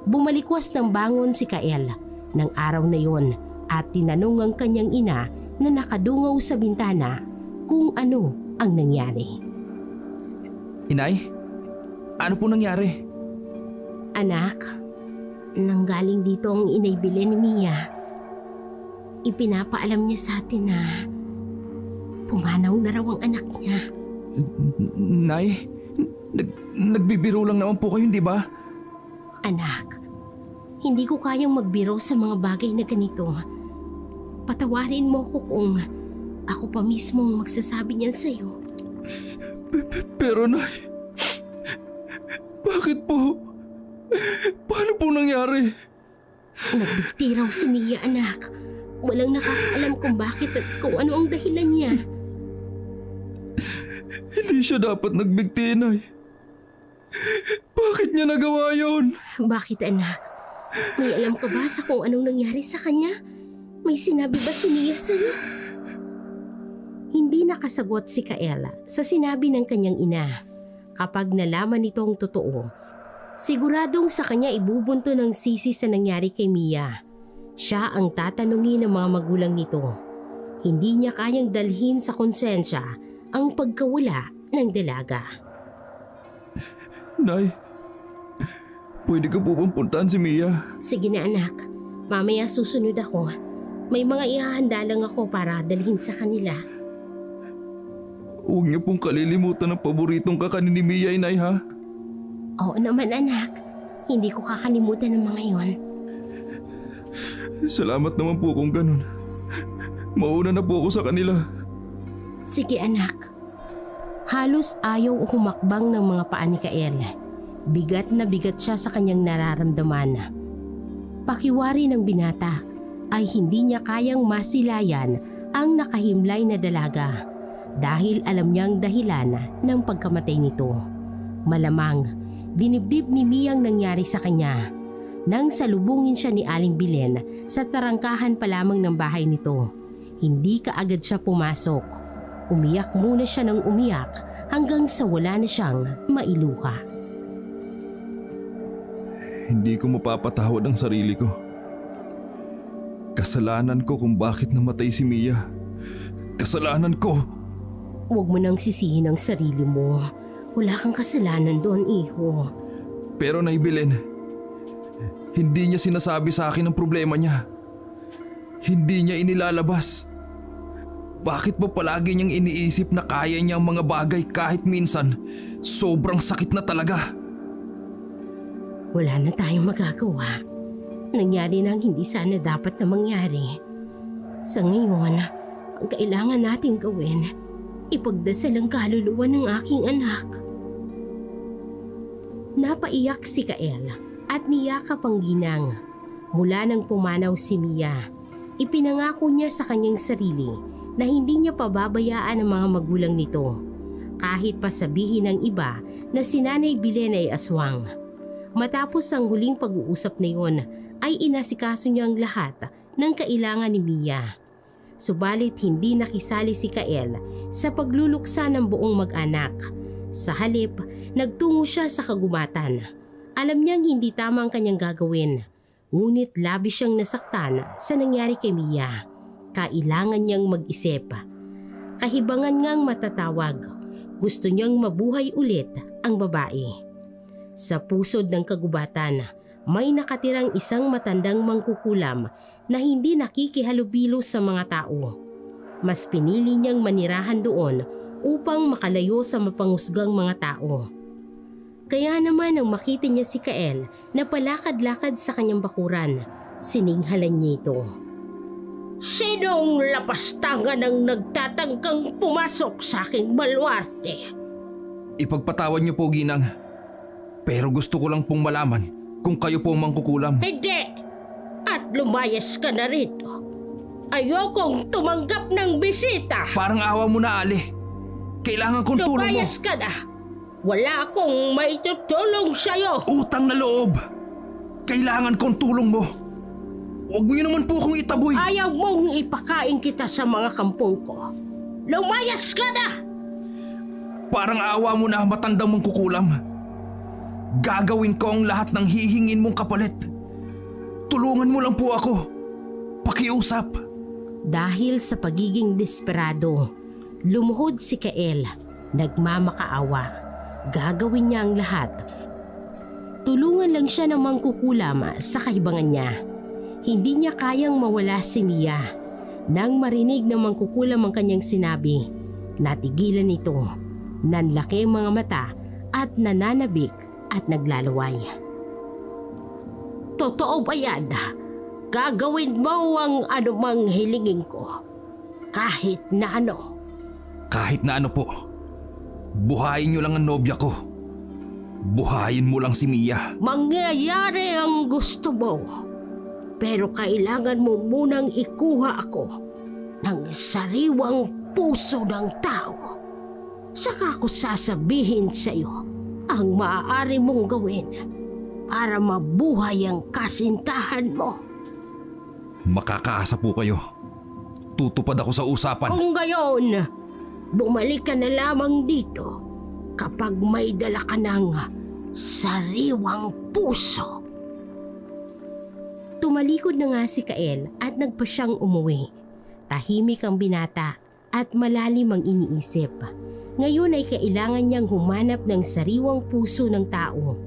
Bumalikwas ng bangon si Kael ng araw na yon at tinanong ang kanyang ina na nakadungaw sa bintana kung ano ang nangyari. Inay, ano po nangyari? Anak, nanggaling dito ang inay Belen ni Mia. Ipinapaalam niya sa atin na pumanaw na raw ang anak niya. Nay, nagbibiro lang naman po kayo, di ba? Anak, hindi ko kayang magbiro sa mga bagay na ganito. Patawarin mo ko kung ako pa mismo ang magsasabi niyan sa'yo. Pero Nay, bakit po? Paano po nangyari? Nagbigti raw si Mia, anak. Walang nakakaalam kung bakit at kung ano ang dahilan niya. Hindi siya dapat nagbigti, Nay. Bakit niya nagawa yon? Bakit, anak? May alam ka ba sa kung anong nangyari sa kanya? May sinabi ba si Mia sa'yo? Hindi nakasagot si Kaela sa sinabi ng kanyang ina. Kapag nalaman nito ang totoo, siguradong sa kanya ibubunto ng sisi sa nangyari kay Mia. Siya ang tatanungin ng mga magulang nito. Hindi niya kayang dalhin sa konsensya ang pagkawala ng dalaga. Nay, pwede ka po bang puntahan si Mia? Sige na, anak. Mamaya susunod ako. May mga ihahanda lang ako para dalhin sa kanila. Huwag niyo pong kalilimutan ang paboritong kakanin ni Mia, Inay, ha? Oo naman, anak. Hindi ko kakalimutan ng mga yon. Salamat naman po kung ganun. Mauna na po ako sa kanila. Sige, anak. Halos ayaw humakbang ng mga paa ni Kael. Bigat na bigat siya sa kanyang nararamdaman. Pakiwari ng binata ay hindi niya kayang masilayan ang nakahimlay na dalaga dahil alam niyang dahilan ng pagkamatay nito. Malamang dinibdib ni Mia ang nangyari sa kanya nang salubungin siya ni Aling Belen sa tarangkahan pa lamang ng bahay nito. Hindi kaagad siya pumasok. Umiyak muna siya ng umiyak hanggang sa wala na siyang mailuha. Hindi ko mapapatawad ang sarili ko. Kasalanan ko kung bakit namatay si Mia. Kasalanan ko! Huwag mo nang sisihin ang sarili mo. Wala kang kasalanan doon, iho. Pero Nay Belen, hindi niya sinasabi sa akin ang problema niya. Hindi niya inilalabas. Bakit ba palagi niyang iniisip na kaya niya ang mga bagay kahit minsan sobrang sakit na talaga? Wala na tayong magagawa. Nangyari na ang hindi sana dapat na mangyari. Sa ngayon, ang kailangan nating gawin, ipagdasal ang kaluluwa ng aking anak. Napaiyak si Kael at niyakap ang ginang. Mula nang pumanaw si Mia, ipinangako niya sa kanyang sarili na hindi niya pababayaan ang mga magulang nito. Kahit pa sabihin ng iba na si Nanay Belen ay aswang. Matapos ang huling pag-uusap na iyon, ay inasikaso niya ang lahat ng kailangan ni Mia. Subalit hindi nakisali si Kael sa pagluluksa ng buong mag-anak. Sa halip, nagtungo siya sa kagubatan. Alam niyang hindi tama ang kanyang gagawin. Ngunit labis siyang nasaktan sa nangyari kay Mia. Kailangan niyang mag-isip. Kahibangan ngang matatawag. Gusto niyang mabuhay ulit ang babae. Sa pusod ng kagubatan, may nakatirang isang matandang mangkukulam na hindi nakikihalubilo sa mga tao. Mas pinili niyang manirahan doon upang makalayo sa mapangusgang mga tao. Kaya naman nang makita niya si Kael na palakad-lakad sa kanyang bakuran, sininghalan niya ito. Sinong lapastangan ang nagtatangkang pumasok sa aking baluarte? Ipagpatawad niyo po, Ginang. Pero gusto ko lang pong malaman kung kayo po ang mangkukulam. Hindi! At lumayas ka na rito. Ayokong tumanggap ng bisita. Parang awa mo na, Ali. Kailangan kong tulong mo. Lumayas ka na. Wala akong maitutulong sa'yo. Utang na loob. Kailangan kong tulong mo. Huwag mo yun naman po akong itaboy. Ayaw mong ipakain kita sa mga kampong ko. Lumayas ka na! Parang awa mo na, matandang mangkukulam. Gagawin ko ang lahat ng hihingin mong kapalit. Tulungan mo lang po ako. Pakiusap. Dahil sa pagiging desperado, lumuhod si Kael, nagmamakaawa. Gagawin niya ang lahat. Tulungan lang siya ng mangkukulam sa kaibangan niya. Hindi niya kayang mawala si Mia. Nang marinig ng mangkukulam ang kanyang sinabi, natigilan ito. Nanlaki ang mga mata at nananabik at naglalaway. Totoo ba yan? Gagawin mo ang anumang hilingin ko. Kahit na ano. Kahit na ano po. Buhayin niyo lang ang nobya ko. Buhayin mo lang si Mia. Mangyayari ang gusto mo. Pero kailangan mo munang ikuha ako ng sariwang puso ng tao. Saka ko sasabihin sa iyo ang maaari mong gawin para mabuhay ang kasintahan mo. Makakaasa po kayo. Tutupad ako sa usapan. Kung gayon, bumalik ka na lamang dito kapag may dala ka ng sariwang puso. Tumalikod na nga si Kael at nagpa siyang umuwi. Tahimik ang binata at malalim ang iniisip. Ngayon ay kailangan niyang humanap ng sariwang puso ng tao.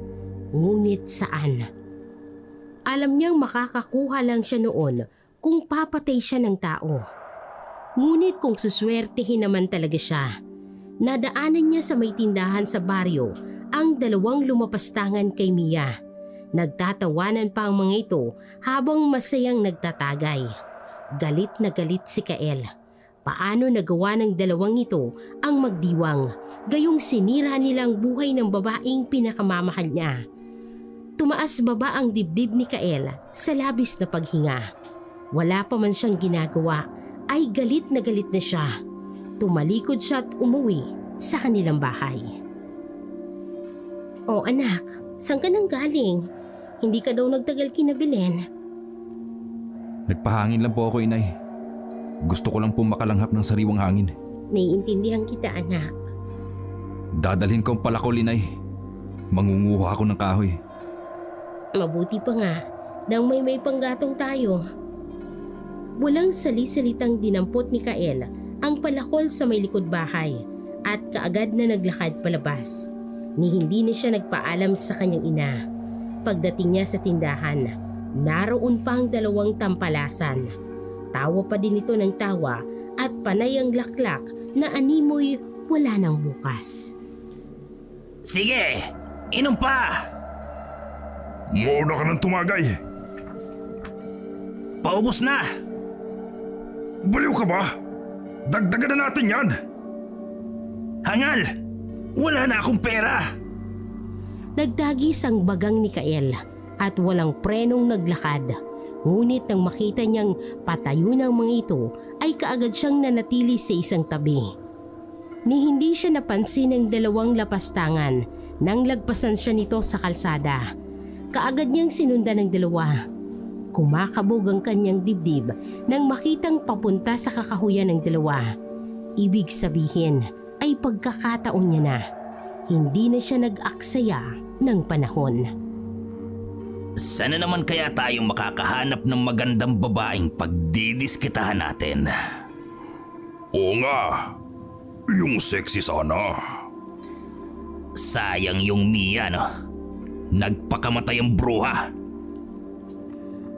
Ngunit saan? Alam niyang makakakuha lang siya noon kung papatay siya ng tao. Ngunit kung suswertehin naman talaga siya, nadaanan niya sa may tindahan sa baryo ang dalawang lumapastangan kay Mia. Nagtatawanan pa ang mga ito habang masayang nagtatagay. Galit na galit si Kael. Paano nagawa ng dalawang ito ang magdiwang, gayong sinira nilang buhay ng babaeng pinakamamahal niya. Tumaas baba ang dibdib ni Kael sa labis na paghinga. Wala pa man siyang ginagawa, ay galit na siya. Tumalikod siya at umuwi sa kanilang bahay. "O anak, saan ka nang galing? Hindi ka daw nagtagal kinabilin." Nagpahangin lang po ako, inay. Gusto ko lang po makalanghap ng sariwang hangin. Naiintindihan kita, anak. Dadalhin ko ang palakol, inay. Mangunguha ako ng kahoy. Mabuti pa nga nang may panggatong tayo. Walang sali-salitang dinampot ni Kael ang palakol sa may likod bahay at kaagad na naglakad palabas. Hindi na siya nagpaalam sa kanyang ina. Pagdating niya sa tindahan, naroon pa ang dalawang tampalasan. Tawa pa din ito ng tawa at panay ang laklak na animoy wala nang bukas. Sige, inom pa! Mauna ka ng tumagay. Paubos na! Baliw ka ba? Dagdagan na natin yan. Hangal! Wala na akong pera! Nagdagis ang bagang ni Kael at walang prenong naglakad. Ngunit nang makita niyang patayo ng mga ito ay kaagad siyang nanatili sa isang tabi. Hindi siya napansin ng dalawang lapastangan nang lagpasan siya nito sa kalsada. Kaagad niyang sinundan ng dalawa. Kumakabog ang kanyang dibdib nang makitang papunta sa kakahuyan ng dalawa. Ibig sabihin ay pagkakataon niya na. Hindi na siya nag-aksaya ng panahon. Sana naman kaya tayong makakahanap ng magandang babaeng pagdidiskitahan natin. Oo nga. Yung sexy sana. Sayang yung Mia, no? Nagpakamatay ang bruha.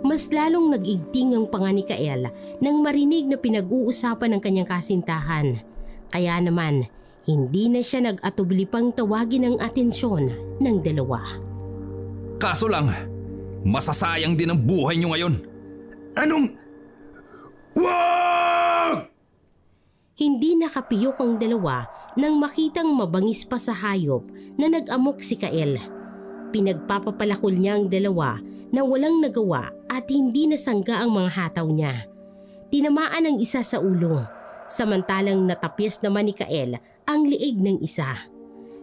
Mas lalong nag-igting ang panga ni Kael nang marinig na pinag-uusapan ng kanyang kasintahan. Kaya naman, hindi na siya nag-atubli pang tawagin ang atensyon ng dalawa. Kaso lang, masasayang din ang buhay niyo ngayon. Anong? Wag! Hindi nakapiyok ang dalawa nang makitang mabangis pa sa hayop na nag-amok si Kael. Pinagpapapalakol niya ang dalawa na walang nagawa at hindi nasangga ang mga hataw niya. Tinamaan ang isa sa ulo, samantalang natapyas naman ni Kael ang liig ng isa.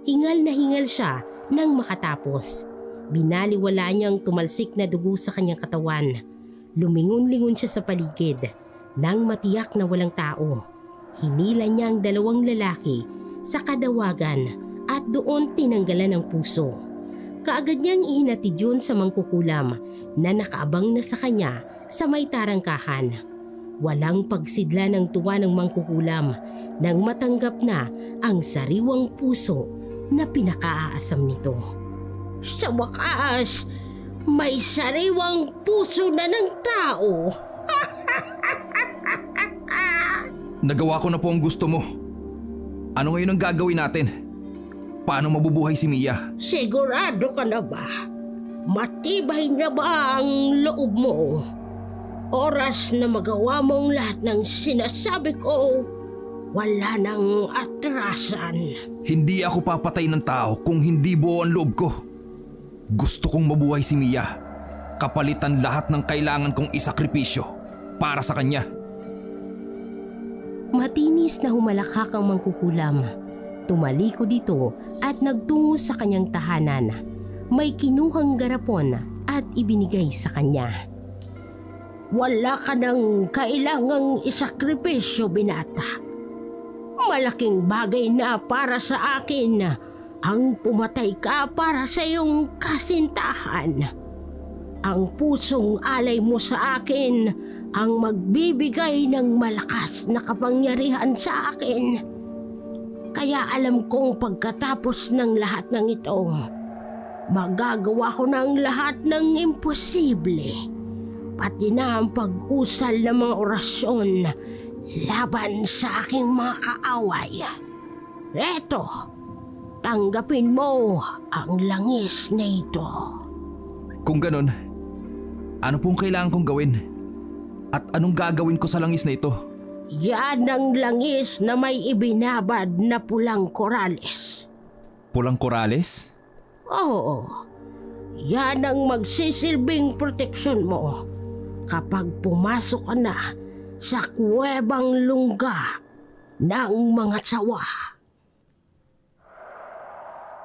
Hingal na hingal siya nang makatapos. Binaliwala niyang tumalsik na dugo sa kanyang katawan. Lumingon-lingon siya sa paligid nang matiyak na walang tao. Hinila niya ang dalawang lalaki sa kadawagan at doon tinanggalan ng puso. Kaagad niyang ihinatid yun sa mangkukulam na nakaabang na sa kanya sa may tarangkahan. Walang pagsidla ng tuwa ng mangkukulam nang matanggap na ang sariwang puso na pinakaaasam nito. Sa wakas, may sariwang puso na ng tao. Nagawa ko na po ang gusto mo. Ano ngayon ang gagawin natin? Paano mabubuhay si Mia? Sigurado ka na ba? Matibay na ba ang loob mo? Oras na magawa mong lahat ng sinasabi ko, wala nang atrasan. Hindi ako papatay ng tao kung hindi buo ang loob ko. Gusto kong mabuhay si Mia. Kapalitan lahat ng kailangan kong isakripisyo para sa kanya. Matinis na humalakhak ang mangkukulam. Tumaliko dito at nagtungo sa kanyang tahanan. May kinuhang garapon at ibinigay sa kanya. Wala ka nang kailangang isakripisyo, binata. Malaking bagay na para sa akin ang pumatay ka para sa iyong kasintahan. Ang pusong alay mo sa akin ang magbibigay ng malakas na kapangyarihan sa akin. Kaya alam kong pagkatapos ng lahat ng ito, magagawa ko ng lahat ng imposible. Pati na ang pag-usal ng mga orasyon laban sa aking mga kaaway. Eto, tanggapin mo ang langis na ito. Kung ganun, ano pong kailangan kong gawin? At anong gagawin ko sa langis na ito? Yan ang langis na may ibinabad na pulang korales. Pulang korales? Oo, yan ang magsisilbing proteksyon mo kapag pumasok ka na sa kuwebang lungga ng mga sawa.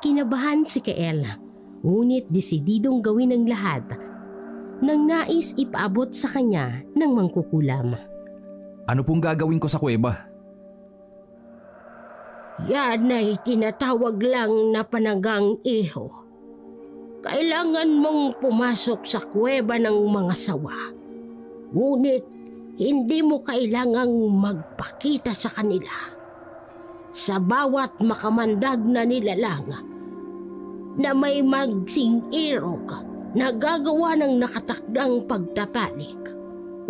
Kinabahan si Kael, ngunit desididong gawin ang lahat nang nais ipaabot sa kanya ng mangkukulam. Ano pong gagawin ko sa kuweba? Yan ay tinatawag lang na panagang iho. Kailangan mong pumasok sa kuweba ng mga sawa. Ngunit hindi mo kailangang magpakita sa kanila. Sa bawat makamandag na nilalang na may magsing irog na gagawa ng nakatakdang pagtatalik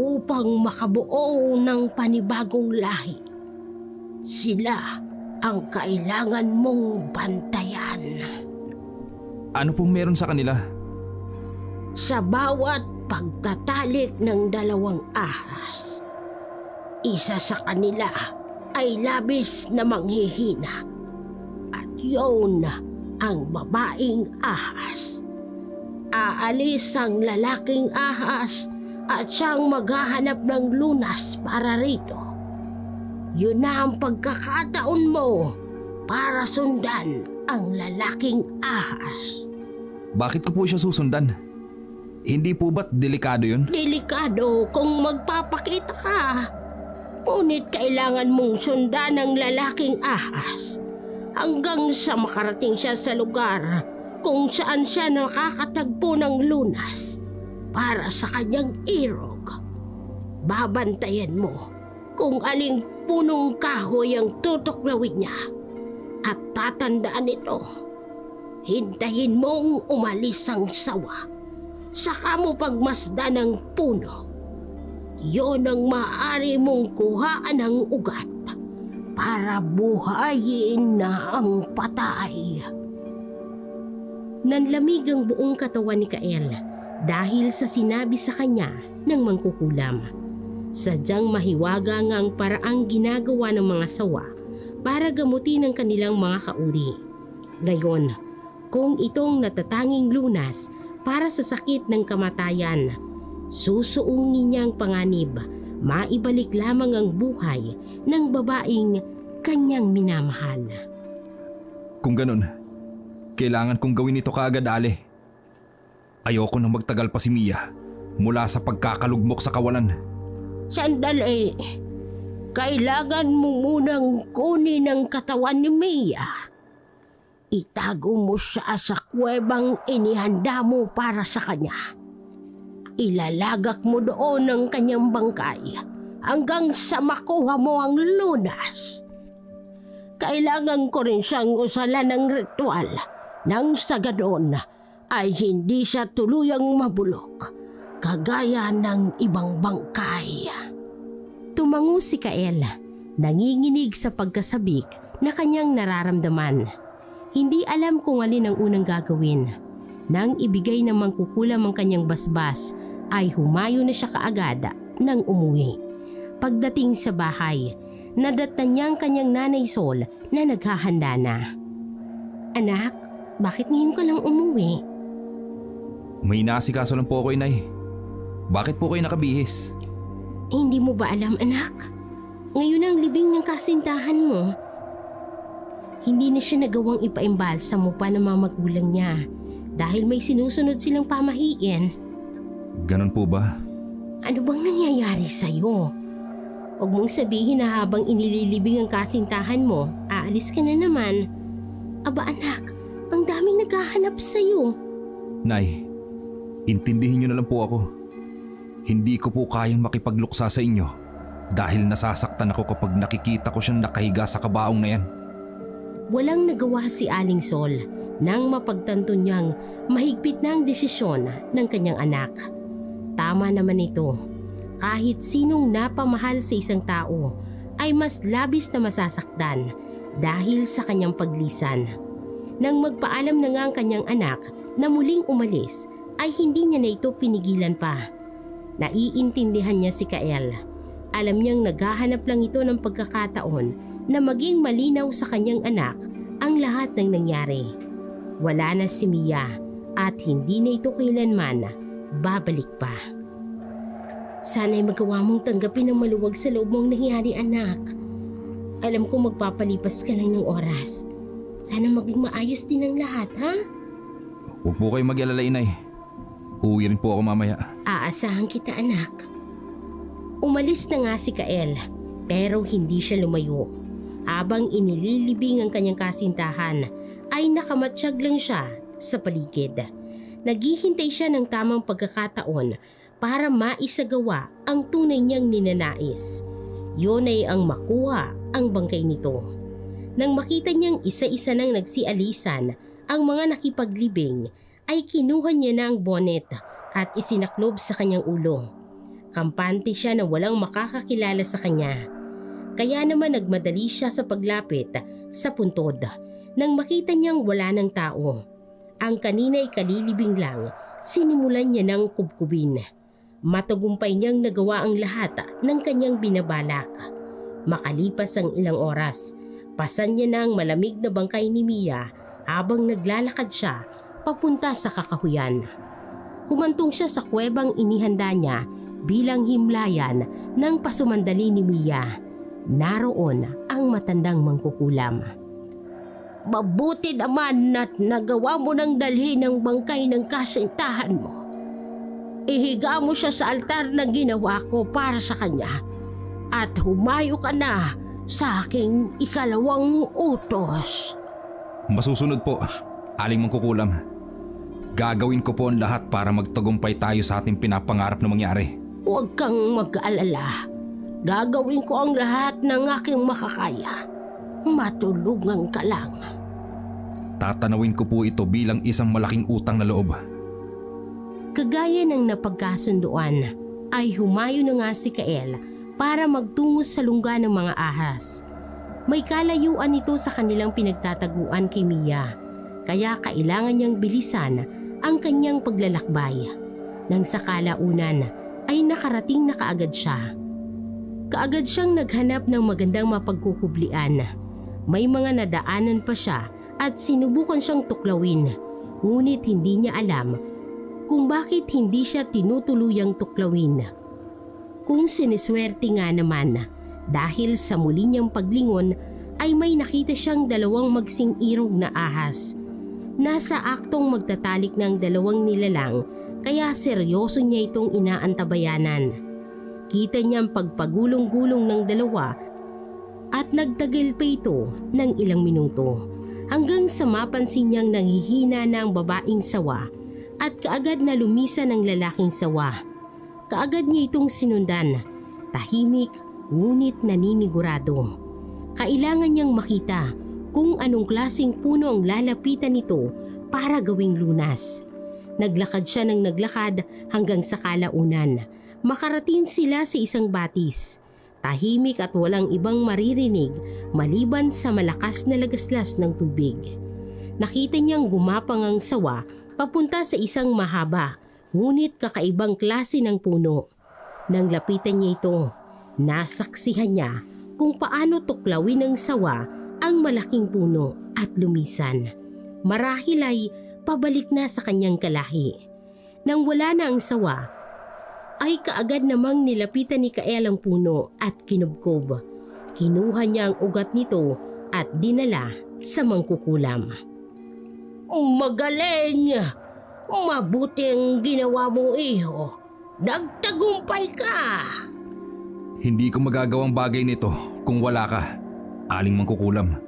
upang makabuo ng panibagong lahi. Sila ang kailangan mong bantayan. Ano pong meron sa kanila? Sa bawat pagtatalik ng dalawang ahas, isa sa kanila ay labis na manghihina at yun ang babaeng ahas. Aalis ang lalaking ahas at siyang maghahanap ng lunas para rito. Yun na ang pagkakataon mo para sundan ang lalaking ahas. Bakit ko po siya susundan? Hindi po ba't delikado yun? Delikado kung magpapakita ka. Ngunit kailangan mong sundan ang lalaking ahas hanggang sa makarating siya sa lugar kung saan siya nakakatagpo ng lunas para sa kanyang irog. Babantayan mo kung aling punong kahoy ang tutuklawin niya at tatandaan ito. Hintayin mong umalis ang sawa, saka mo pagmasdan ng puno. Yon ang maaari mong kuhaan ng ugat para buhayin na ang patay. Nanlamig ang buong katawan ni Kael dahil sa sinabi sa kanya ng mangkukulam. Sadyang mahiwaga nga ang paraang ginagawa ng mga sawa para gamutin ang kanilang mga kauri. Gayon, kung itong natatanging lunas para sa sakit ng kamatayan, susuungin niyang panganib, maibalik lamang ang buhay ng babaeng kanyang minamahal. Kung ganun, kailangan kong gawin ito kaagad, Ale. Ayoko nang magtagal pa si Mia mula sa pagkakalugmok sa kawalan. Sandali. kailangan mo munang kunin ang katawan ni Mia. Itago mo siya sa kuwebang inihanda mo para sa kanya. Ilalagak mo doon ang kanyang bangkay hanggang sa makuha mo ang lunas. Kailangan ko rin siyang usalan ng ritual nang sa ganoon ay hindi siya tuluyang mabulok kagaya ng ibang bangkay. Tumango si Kael, nanginginig sa pagkasabik na kanyang nararamdaman. Hindi alam kung alin ang unang gagawin. Nang ibigay ng mangkukulam ang kanyang basbas, ay humayo na siya kaagad nang umuwi. Pagdating sa bahay, nadatnan niya ang kanyang nanay Sol na naghahanda na. Anak, bakit ngayon ka lang umuwi? May inaasikaso lang po ako, Inay. Bakit po kayo nakabihis? Hindi mo ba alam, anak? Ngayon ang libing ng kasintahan mo. Hindi na siya nagawang ipaimbalsa mo pa ng mga magulang niya dahil may sinusunod silang pamahiin. Ganon po ba? Ano bang nangyayari sa'yo? Huwag mong sabihin na habang inililibing ang kasintahan mo, aalis ka na naman. Aba anak, ang daming naghahanap sa'yo. Nay, intindihin niyo na lang po ako. Hindi ko po kayang makipagluksa sa inyo dahil nasasaktan ako kapag nakikita ko siyang nakahiga sa kabaong na yan. Walang nagawa si Aling Sol nang mapagtanto niyang mahigpit na ang desisyon ng kanyang anak. Tama naman ito. Kahit sinong napamahal sa isang tao ay mas labis na masasaktan dahil sa kanyang paglisan. Nang magpaalam na nga ang kanyang anak na muling umalis ay hindi niya na ito pinigilan pa. Naiintindihan niya si Kael. Alam niyang naghahanap lang ito ng pagkakataon na maging malinaw sa kanyang anak ang lahat ng nangyari. Wala na si Mia at hindi na ito kailanman babalik pa. Sana'y magawa mong tanggapin ang maluwag sa loob mong nangyari, anak. Alam ko magpapalipas ka lang ng oras. Sana maging maayos din ang lahat, ha? Huwag po kayong mag-alala, Inay. Uwi rin po ako mamaya. Aasahan kita, anak. Umalis na nga si Kael, pero hindi siya lumayo. Habang inililibing ang kanyang kasintahan, ay nakamatsyag lang siya sa paligid. Naghihintay siya ng tamang pagkakataon para maisagawa ang tunay niyang ninanais. Yun ay ang makuha ang bangkay nito. Nang makita niyang isa-isa nang nagsialisan ang mga nakipaglibing, ay kinuha niya na ang bonnet at isinaklob sa kanyang ulo. Kampante siya na walang makakakilala sa kanya. Kaya naman nagmadali siya sa paglapit sa puntod nang makita niyang wala ng tao. Ang kanina'y kalilibing lang, sinimulan niya ng kubkubin. Matagumpay niyang nagawa ang lahat ng kanyang binabalak. Makalipas ang ilang oras, pasan niya na ang malamig na bangkay ni Mia habang naglalakad siya papunta sa kakahuyan. Humantong siya sa kuwebang inihanda niya bilang himlayan ng pasumandali ni Mia. Naroon ang matandang mangkukulam. Mabuti naman at nagawa mo nang dalhin ang bangkay ng kasintahan mo. Ihiga mo siya sa altar na ginawa ko para sa kanya at humayo ka na sa aking ikalawang utos. Masusunod po, Aling Mangkukulam. Gagawin ko po ang lahat para magtagumpay tayo sa ating pinapangarap na mangyari. Huwag kang mag-alala. Gagawin ko ang lahat ng aking makakaya. Matulungan ka lang. Tatanawin ko po ito bilang isang malaking utang na loob. Kagaya ng napagkasunduan, ay humayo na nga si Kael para magtungo sa lungga ng mga ahas. May kalayuan ito sa kanilang pinagtataguan kay Mia, kaya kailangan niyang bilisan ang kanyang paglalakbay. Nang sa kalaunan ay nakarating na kaagad siya. Kaagad siyang naghanap ng magandang mapagkukublian. May mga nadaanan pa siya at sinubukan siyang tuklawin, ngunit hindi niya alam kung bakit hindi siya tinutuluyang tuklawin. Kung siniswerte nga naman, dahil sa muli niyang paglingon ay may nakita siyang dalawang magsing irog na ahas. Nasa aktong magtatalik ng dalawang nilalang kaya seryoso niya itong inaantabayanan. Kita niyang pagpagulong-gulong ng dalawa at nagtagal pa ito ng ilang minuto hanggang sa mapansin niyang nanghihina na ang babaeng sawa at kaagad na lumisan ng lalaking sawa. Kaagad niya itong sinundan, tahimik ngunit naninigurado. Kailangan niyang makita kung anong klaseng puno ang lalapitan nito para gawing lunas. Naglakad siya ng naglakad hanggang sa kalaunan. Makarating sila sa isang batis. Tahimik at walang ibang maririnig maliban sa malakas na lagaslas ng tubig. Nakita niyang gumapang ang sawa papunta sa isang mahaba ngunit kakaibang klase ng puno. Nang lapitan niya ito, nasaksihan niya kung paano tuklawin ng sawa ang malaking puno at lumisan. Marahil ay pabalik na sa kanyang kalahi. Nang wala na ang sawa, ay kaagad namang nilapitan ni Kael ang puno at kinubkob. Kinuha niya ang ugat nito at dinala sa mangkukulam. Magaling! Mabuti ang ginawa mo, iho. Nagtagumpay ka! Hindi ko magagawang bagay nito kung wala ka, Aling Mangkukulam.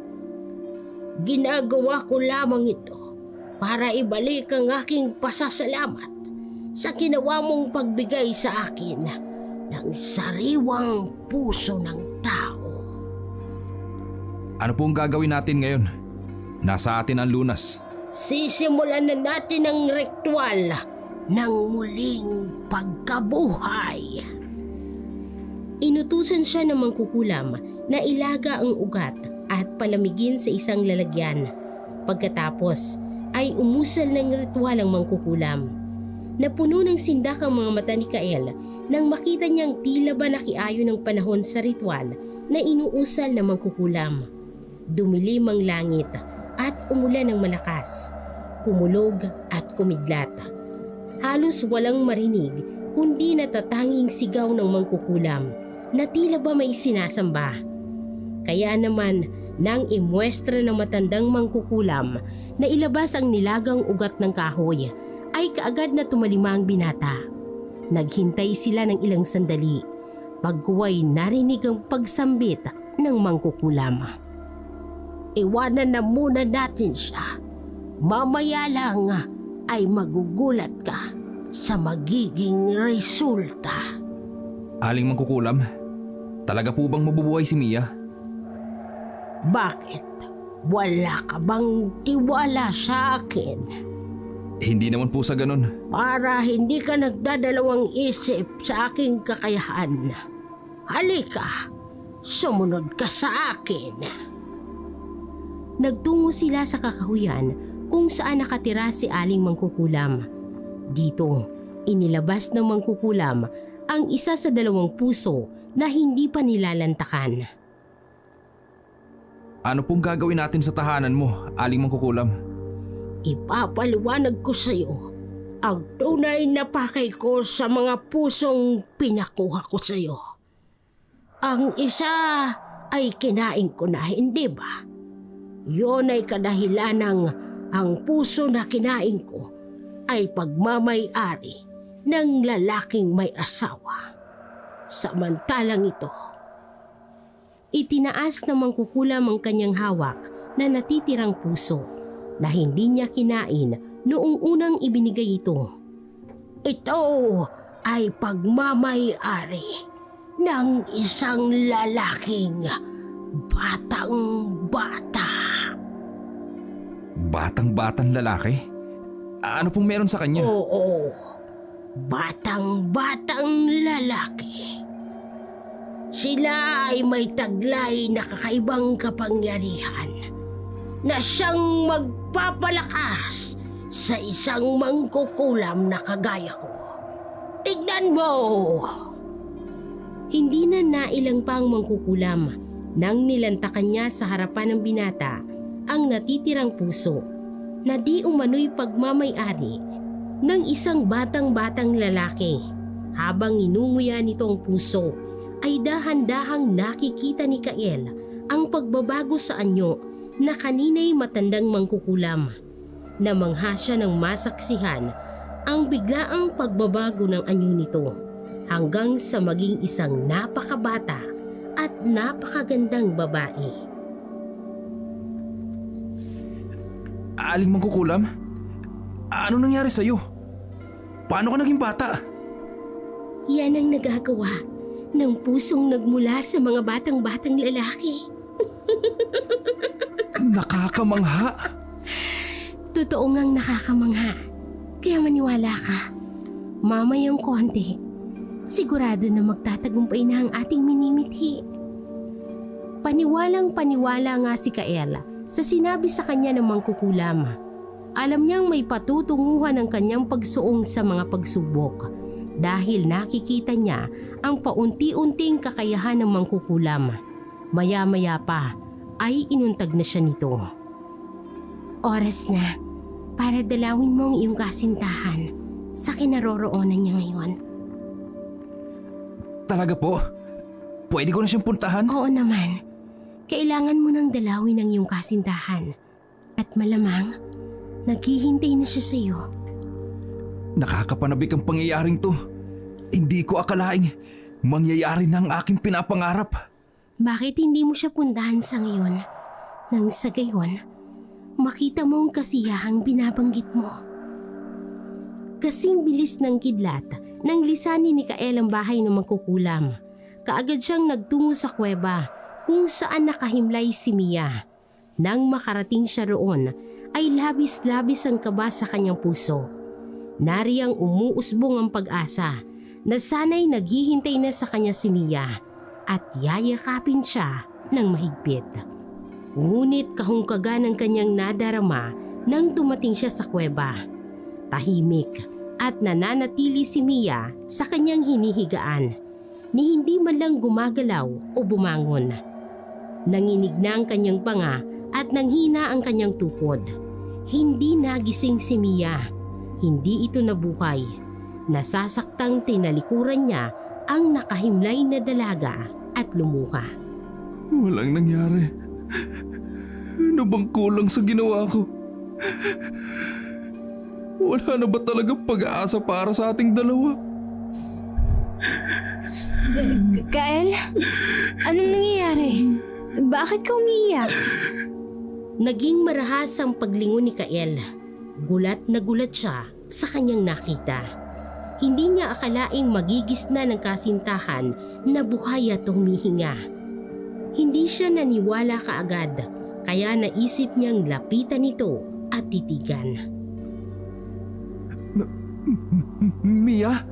Ginagawa ko lamang ito para ibalik ang aking pasasalamat sa ginawa mong pagbigay sa akin ng sariwang puso ng tao. Ano pong gagawin natin ngayon? Nasa atin ang lunas. Sisimulan na natin ang ritual ng muling pagkabuhay. Inutusan siya ng mangkukulam na ilaga ang ugat at palamigin sa isang lalagyan. Pagkatapos ay umusal ng ritual ang mangkukulam. Napuno ng sindak ang mga mata ni Kael nang makita niyang tila ba nakiayo ng panahon sa ritual na inuusal ng mangkukulam. Dumilim ang langit at umulan ng malakas, kumulog at kumidlat. Halos walang marinig kundi natatanging sigaw ng mangkukulam na tila ba may sinasamba. Kaya naman nang imuestra ng matandang mangkukulam na ilabas ang nilagang ugat ng kahoy, ay kaagad na tumalima ang binata. Naghintay sila ng ilang sandali. Pagkuway narinig ang pagsambit ng mangkukulam. Iwanan na muna natin siya. Mamaya lang ay magugulat ka sa magiging resulta. Aling Mangkukulam, talaga po bang mabubuhay si Mia? Bakit? Wala ka bang tiwala sa akin? Hindi naman po sa ganun. Para hindi ka nagdadalawang isip sa aking kakayahan. Halika, sumunod ka sa akin. Nagtungo sila sa kakahuyan kung saan nakatira si Aling Mangkukulam. Dito, inilabas ng Mangkukulam ang isa sa 2 puso na hindi pa nilalantakan. Ano pong gagawin natin sa tahanan mo, Aling Mangkukulam? Ipapaliwanag ko sa iyo ang tunay na pakay ko sa mga pusong pinakuha ko sa iyo. Ang isa ay kinain ko na, hindi ba? Yun ay kadahilan ng ang puso na kinain ko ay pagmamay-ari ng lalaking may asawa. Samantalang ito, itinaas ng Mangkukulam ang kanyang hawak na natitirang puso na hindi niya kinain noong unang ibinigay ito. Ito ay pagmamay-ari ng isang lalaking batang-bata. Batang-batang lalaki? Ano pong meron sa kanya? Oo, batang-batang lalaki. Sila ay may taglay na kakaibang kapangyarihan na siyang magpapalakas sa isang mangkukulam na kagaya ko. Tignan mo! Hindi na nailang pa ang mangkukulam nang nilantakan niya sa harapan ng binata ang natitirang puso na di umano'y pagmamay-ari ng isang batang-batang lalaki. Habang inunguya nito ang puso, ay dahan-dahang nakikita ni Kael ang pagbabago sa anyo na kanina'y matandang mangkukulam. Namangha siya ng masaksihan ang biglaang pagbabago ng anyo nito hanggang sa maging isang napakabata at napakagandang babae. Aling Mangkukulam? Ano nangyari sa'yo? Paano ka naging bata? Yan ang nagagawa ng pusong nagmula sa mga batang-batang lalaki. Nakakamangha. Totoo ngang nakakamangha. Kaya maniwala ka. Mamayang konti, sigurado na magtatagumpay na ang ating minimithi. Paniwalang paniwala nga si Kael sa sinabi sa kanya ng Mangkukulam. Alam niyang may patutunguhan ang kanyang pagsuong sa mga pagsubok dahil nakikita niya ang paunti-unting kakayahan ng Mangkukulam. Maya-maya pa ay inuntag na siya nito. Oras na para dalawin mo ang iyong kasintahan sa kinaroroonan niya ngayon. Talaga po? Pwede ko na siyang puntahan? Oo naman. Kailangan mo nang dalawin ang iyong kasintahan. At malamang, naghihintay na siya sa iyo. Nakakapanabik ang pangyayaring to. Hindi ko akalaing mangyayari na ang aking pinapangarap. Bakit hindi mo siya puntahan sa ngayon? Nang sa gayon, makita mo ang kasiyahang binabanggit mo. Kasing bilis ng kidlat nang lisanin ni Kael ang bahay ng Mangkukulam. Kaagad siyang nagtungo sa kuweba kung saan nakahimlay si Mia. Nang makarating siya roon, ay labis-labis ang kaba sa kanyang puso. Nariyang umuusbong ang pag-asa na sana'y naghihintay na sa kanya si Mia at yayakapin siya ng mahigpit. Ngunit kahungkaga ng kanyang nadarama nang dumating siya sa kuweba. Tahimik at nananatili si Mia sa kanyang hinihigaan ni hindi man lang gumagalaw o bumangon. Nanginig na ang kanyang panga at nanghina ang kanyang tukod. Hindi nagising si Mia. Hindi ito nabuhay. Nasasaktang tinalikuran niya ang nakahimlay na dalaga at lumuha. Walang nangyari. Ano bang kulang sa ginawa ko? Wala na ba talagang pag-aasa para sa ating dalawa? Kael? Anong nangyayari? Bakit ka umiiyak? Naging marahas ang paglingon ni Kael. Gulat na gulat siya sa kanyang nakita. Hindi niya akalaing magigisna ng kasintahan na buhay at humihinga. Hindi siya naniwala kaagad, kaya naisip niyang lapitan ito at titigan. Mia?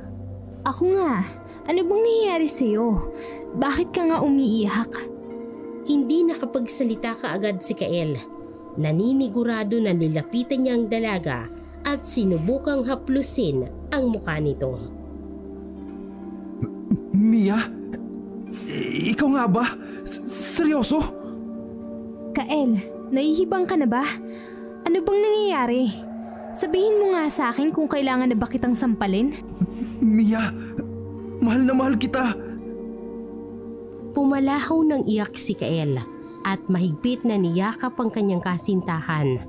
Ako nga. Ano bang nangyayari sa'yo? Bakit ka nga umiiyak? Hindi nakapagsalita kaagad si Kael. Naninigurado na nilapitan niya ang dalaga at sinubukang haplusin ang mukha nito. Mia? Ikaw nga ba? Seryoso? Kael, nahihibang ka na ba? Ano bang nangyayari? Sabihin mo nga sa akin kung kailangan na ba kitang sampalin? Mia, mahal na mahal kita. Pumalahaw ng iyak si Kael at mahigpit na niyakap ang kanyang kasintahan.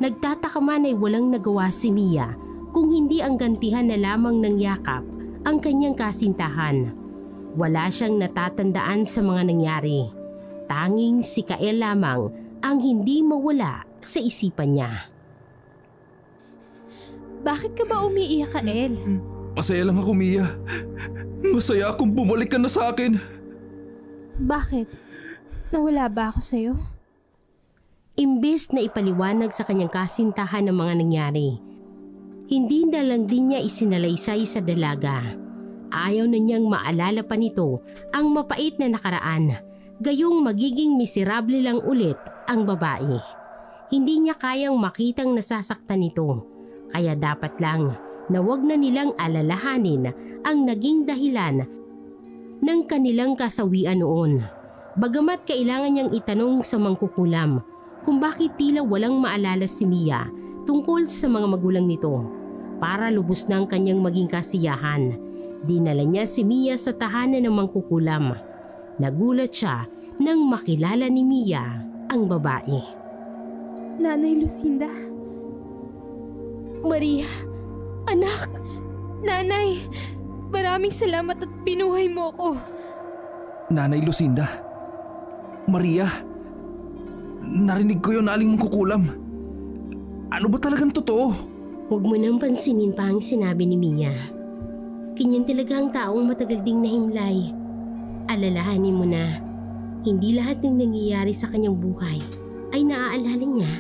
Nagtataka man ay walang nagawa si Mia kung hindi ang gantihan na lamang ng yakap ang kanyang kasintahan. Wala siyang natatandaan sa mga nangyari. Tanging si Kael lamang ang hindi mawala sa isipan niya. Bakit ka ba umiiyak, Kael? Masaya lang ako, Mia. Masaya akong bumalik ka na sa akin. Bakit? Nawala ba ako sa'yo? Imbes na ipaliwanag sa kanyang kasintahan ang mga nangyari, hindi na lang din niya isinalaysay sa dalaga. Ayaw na niyang maalala pa nito ang mapait na nakaraan, gayong magiging miserable lang ulit ang babae. Hindi niya kayang makitang nasasaktan nito, kaya dapat lang na wag na nilang alalahanin ang naging dahilan ng kanilang kasawian noon. Bagamat kailangan niyang itanong sa Mangkukulam kung bakit tila walang maalala si Mia tungkol sa mga magulang nito. Para lubos na ang kanyang maging kasiyahan, dinala niya si Mia sa tahanan ng Mangkukulam. Nagulat siya nang makilala ni Mia ang babae. Nanay Lucinda? Maria? Anak? Nanay? Maraming salamat at binuhay mo ko. Nanay Lucinda, Maria, narinig ko yun na aling mangkukulam. Ano ba talagang totoo? Huwag mo nang pansinin pa ang sinabi ni Mia. Ganyan talaga ang taong matagal ding nahimlay. Alalahanin mo na, hindi lahat ng nangyayari sa kanyang buhay ay naaalala niya.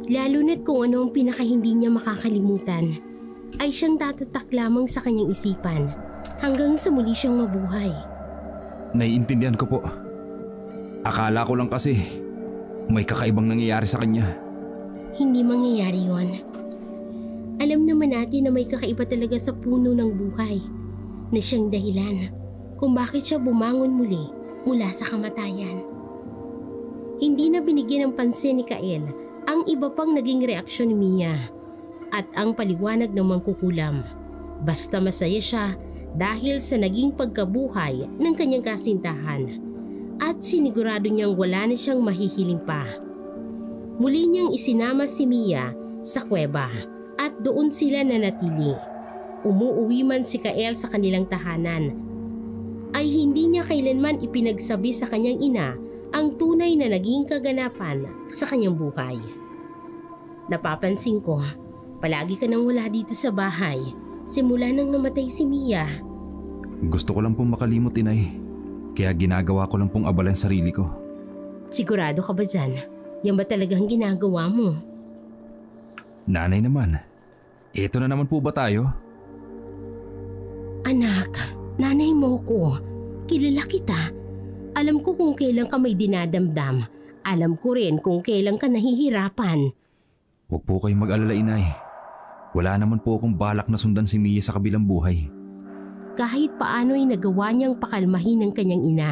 Lalo na't kung ano ang pinaka-hindi niya makakalimutan, ay siyang tatatak lamang sa kanyang isipan hanggang sa muli siyang mabuhay. Naiintindihan ko po. Akala ko lang kasi may kakaibang nangyayari sa kanya. Hindi mangyayari yon. Alam naman natin na may kakaiba talaga sa puno ng buhay na siyang dahilan kung bakit siya bumangon muli mula sa kamatayan. Hindi na binigyan ng pansin ni Kael ang iba pang naging reaksyon ni Mia at ang paliwanag ng mangkukulam. Basta masaya siya dahil sa naging pagkabuhay ng kanyang kasintahan at sinigurado niyang wala na siyang mahihiling pa. Muli niyang isinama si Mia sa kuweba at doon sila nanatili. Umuuwi man si Kael sa kanilang tahanan, ay hindi niya kailanman ipinagsabi sa kanyang ina ang tunay na naging kaganapan sa kanyang buhay. Napapansin ko, palagi ka nang wala dito sa bahay simula nang namatay si Mia. Gusto ko lang pong makalimot, inay. Kaya ginagawa ko lang pong abala ang sarili ko. Sigurado ka ba dyan? Yan ba talagang ginagawa mo? Nanay naman, eto na naman po ba tayo? Anak, nanay mo ko. Kilala kita. Alam ko kung kailan ka may dinadamdam. Alam ko rin kung kailan ka nahihirapan. Huwag po kayong mag-alala, inay. Wala naman po akong balak na sundan si Mia sa kabilang buhay. Kahit paano'y nagawa niyang pakalmahin ng kanyang ina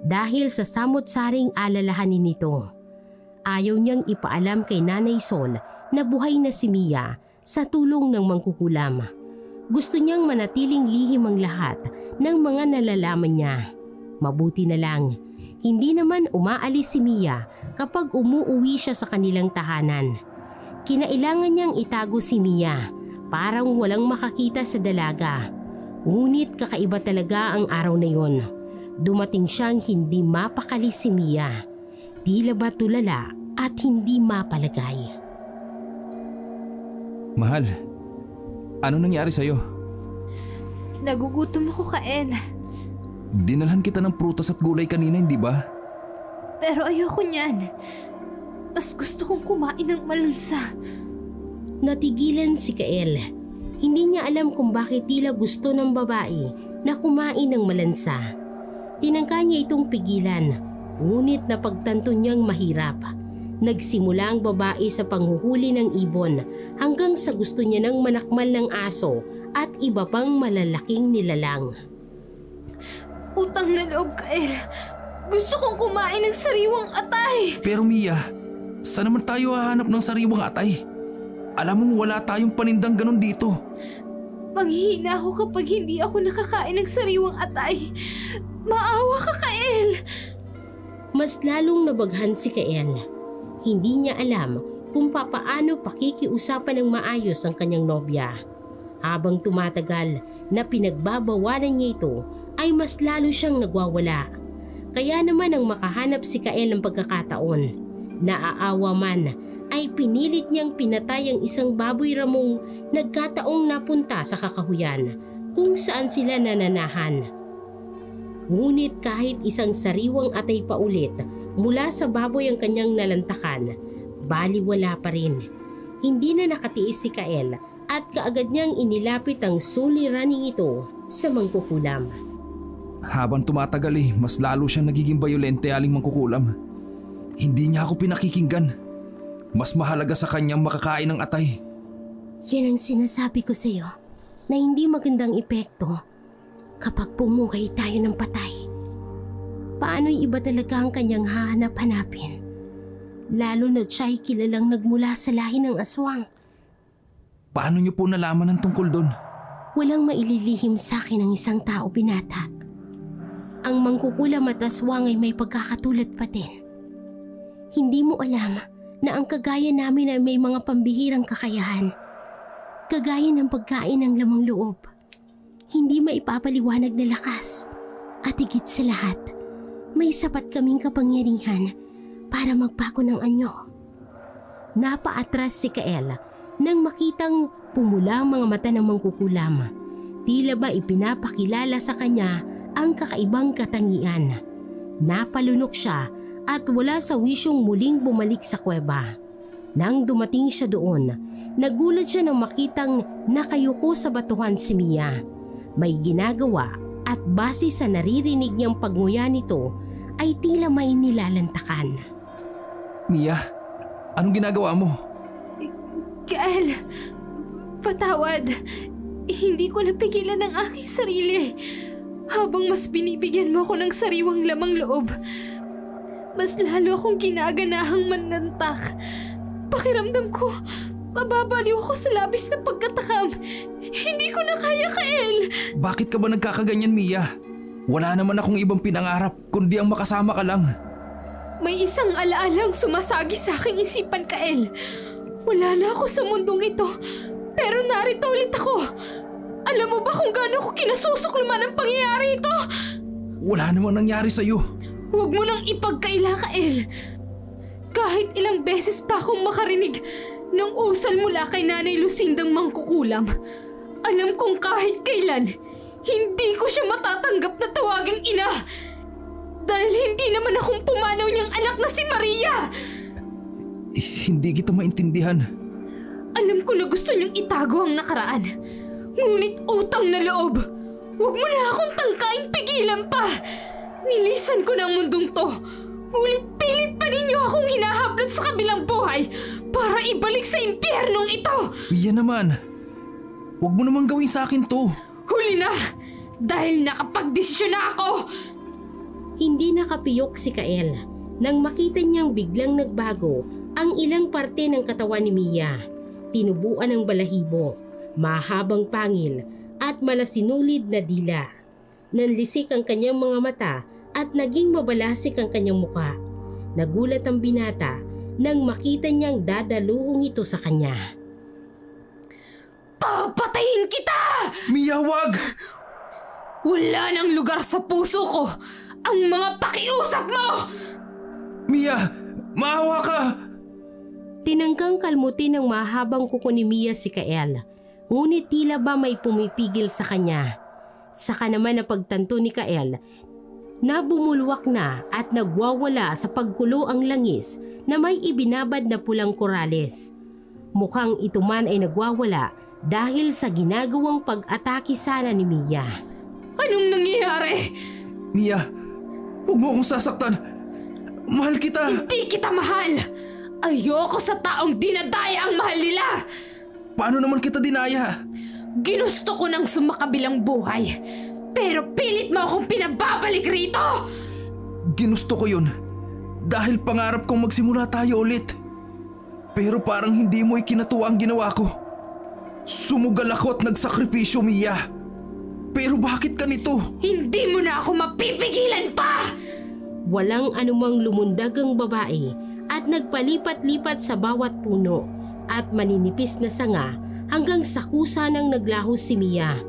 dahil sa samot-saring alalahanin nito. Ayaw niyang ipaalam kay Nanay Sol na buhay na si Mia sa tulong ng mangkukulam. Gusto niyang manatiling lihim ang lahat ng mga nalalaman niya. Mabuti na lang, hindi naman umaalis si Mia kapag umuuwi siya sa kanilang tahanan. Kinailangan niyang itago si Mia, parang walang makakita sa dalaga. Ngunit kakaiba talaga ang araw na yon. Dumating siyang hindi mapakali si Mia. Tila ba tulala at hindi mapalagay. Mahal, ano nangyari sa'yo? Nagugutom ako, Kael. Dinalhan kita ng prutas at gulay kanina, hindi ba? Pero ayoko niyan. Mas gusto kong kumain ng malansa. Natigilan si Kael. Hindi niya alam kung bakit tila gusto ng babae na kumain ng malansa. Tinangka niya itong pigilan, ngunit napagtanto niyang mahirap. Nagsimula ang babae sa panghuhuli ng ibon hanggang sa gusto niya ng manakmal ng aso at iba pang malalaking nilalang. Utang na loob, Kael. Gusto kong kumain ng sariwang atay. Pero Mia, saan naman tayo hahanap ng sariwang atay? Alam mong wala tayong panindang ganon dito. Manghihina ako kapag hindi ako nakakain ng sariwang atay. Maawa ka, Kael. Mas lalong nabaghan si Kael. Hindi niya alam kung papaano pakikiusapan ng maayos ang kanyang nobya. Habang tumatagal na pinagbabawalan niya ito, ay mas lalo siyang nagwawala. Kaya naman ang makahanap si Kael ng pagkakataon, naaawa man, ay pinilit niyang pinatay ang isang baboy ramong nagkataong napunta sa kakahuyan kung saan sila nananahan. Ngunit kahit isang sariwang atay pa ulit mula sa baboy ang kanyang nalantakan, baliwala pa rin. Hindi na nakatiis si Kael at kaagad niyang inilapit ang suliraning ito sa mangkukulam. Habang tumatagal mas lalo siyang nagiging bayolente aling mangkukulam. Hindi niya ako pinakikinggan. Mas mahalaga sa kanyang makakain ng atay. Yan ang sinasabi ko sa iyo na hindi magandang epekto kapag pumukay tayo ng patay. Paano'y iba talaga ang kanyang hahanap-hanapin? Lalo na siya'y kilalang nagmula sa lahi ng aswang. Paano niyo po nalaman ang tungkol doon? Walang maililihim sa akin ng isang tao, binata. Ang mangkukulam at aswang ay may pagkakatulad pa din. Hindi mo alam na ang kagaya namin ay may mga pambihirang kakayahan. Kagaya ng pagkain ng lamang loob. hindi maipapaliwanag na lakas. At higit sa lahat, may sapat kaming kapangyarihan para magbago ng anyo. Napaatras si Kael nang makitang pumula ang mga mata ng mangkukulam. Tila ba ipinapakilala sa kanya ang kakaibang katangian. Napalunok siya at wala sa wisyong muling bumalik sa kuweba. Nang dumating siya doon, nagulat siya nang makitang nakayuko sa batuhan si Mia. May ginagawa at base sa naririnig niyang pagnguya nito ay tila may nilalantakan. Mia, anong ginagawa mo? Kael, patawad. Hindi ko napigilan ang aking sarili. Habang mas binibigyan mo ako ng sariwang lamang loob, mas lalo akong ginaganahang manlantak. Pakiramdam ko, mababaliw ako sa labis na pagkatakam. Hindi ko na kaya, Kael. Bakit ka ba nagkakaganyan, Mia? Wala naman akong ibang pinangarap kundi ang makasama ka lang. May isang alaalang sumasagi sa aking isipan, Kael. Wala na ako sa mundong ito, pero narito ulit ako. Alam mo ba kung gaano ko kinasusukluman ang pangyayari ito? Wala namang nangyari sa'yo. Huwag mo nang ipagkaila, Kael. Kahit ilang beses pa akong makarinig ng usal mula kay Nanay Lucindang mangkukulam, alam kong kahit kailan, hindi ko siya matatanggap na tawagang ina. Dahil hindi naman akong pumanaw niyang anak na si Maria. Hindi kita maintindihan. Alam ko na gusto niyong itago ang nakaraan. Ngunit utang na loob. Huwag mo na akong tangkaing pigilan pa. Nilisan ko ng mundong to. Ngunit pilit pa ninyo akong hinahablot sa kabilang buhay para ibalik sa impyernong ito. Mia naman, huwag mo naman gawin sa akin to. Huli na! Dahil nakapagdesisyon na ako! Hindi nakapiyok si Kael nang makita niyang biglang nagbago ang ilang parte ng katawan ni Mia. Tinubuan ng balahibo, mahabang pangil at malasinulid na dila. Nanlisik ang kanyang mga mata at naging mabalasik ang kanyang muka. Nagulat ang binata nang makita niyang dadaluhong ito sa kanya. Papatayin kita! Mia, wag! Wala nang lugar sa puso ko ang mga pakiusap mo! Mia, maawa ka! Tinanggang kalmutin ng mahabang kuko ni Mia si Kael, ngunit tila ba may pumipigil sa kanya. Saka naman na pagtanto ni Kael na bumulwak na at nagwawala sa pagkulo ang langis na may ibinabad na pulang korales. Mukhang ito man ay nagwawala dahil sa ginagawang pag-atake sana ni Mia. Anong nangyayari? Mia, huwag mo akong sasaktan. Mahal kita. Hindi kita mahal! Ayoko sa taong dinadaya ang mahal nila! Paano naman kita dinaya? Ginusto ko ng sumakabilang buhay, pero pilit mo akong pinababalik rito! Ginusto ko yun dahil pangarap kong magsimula tayo ulit. Pero parang hindi mo ikinatuwa ang ginawa ko. Sumugal ako at nagsakripisyo, Mia. Pero bakit ganito? Hindi mo na ako mapipigilan pa! Walang anumang lumundag ang babae at nagpalipat-lipat sa bawat puno at maninipis na sanga hanggang sa kusa nang naglahos si Mia.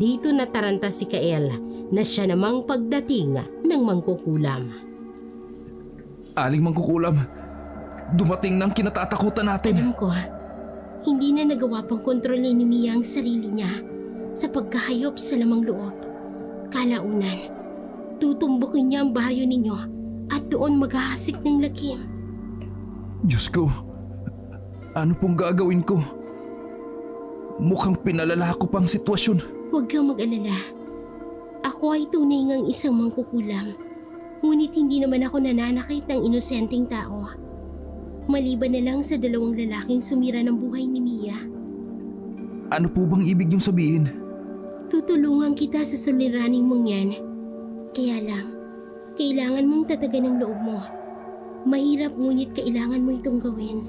Dito nataranta si Kael na siya namang pagdating ng mangkukulam. Aling mangkukulam, dumating ng kinatatakutan natin. Alam ko, hindi na nagawa pang kontrolin ni Mia ang sarili niya sa pagkahayop sa lamang loob. Kalaunan, tutumbukin niya ang baryo ninyo at doon maghahasik ng lakim. Diyos ko, ano pong gagawin ko? Mukhang pinalala ko pang sitwasyon. Huwag kang mag-alala. Ako ay tunay ngang isang mangkukulam. Ngunit hindi naman ako nananakit ng inosenteng tao. Maliban na lang sa 2 lalaking sumira ng buhay ni Mia. Ano po bang ibig niyong sabihin? Tutulungan kita sa suliraning mong yan. Kaya lang, kailangan mong tatagan ang loob mo. Mahirap ngunit kailangan mo itong gawin.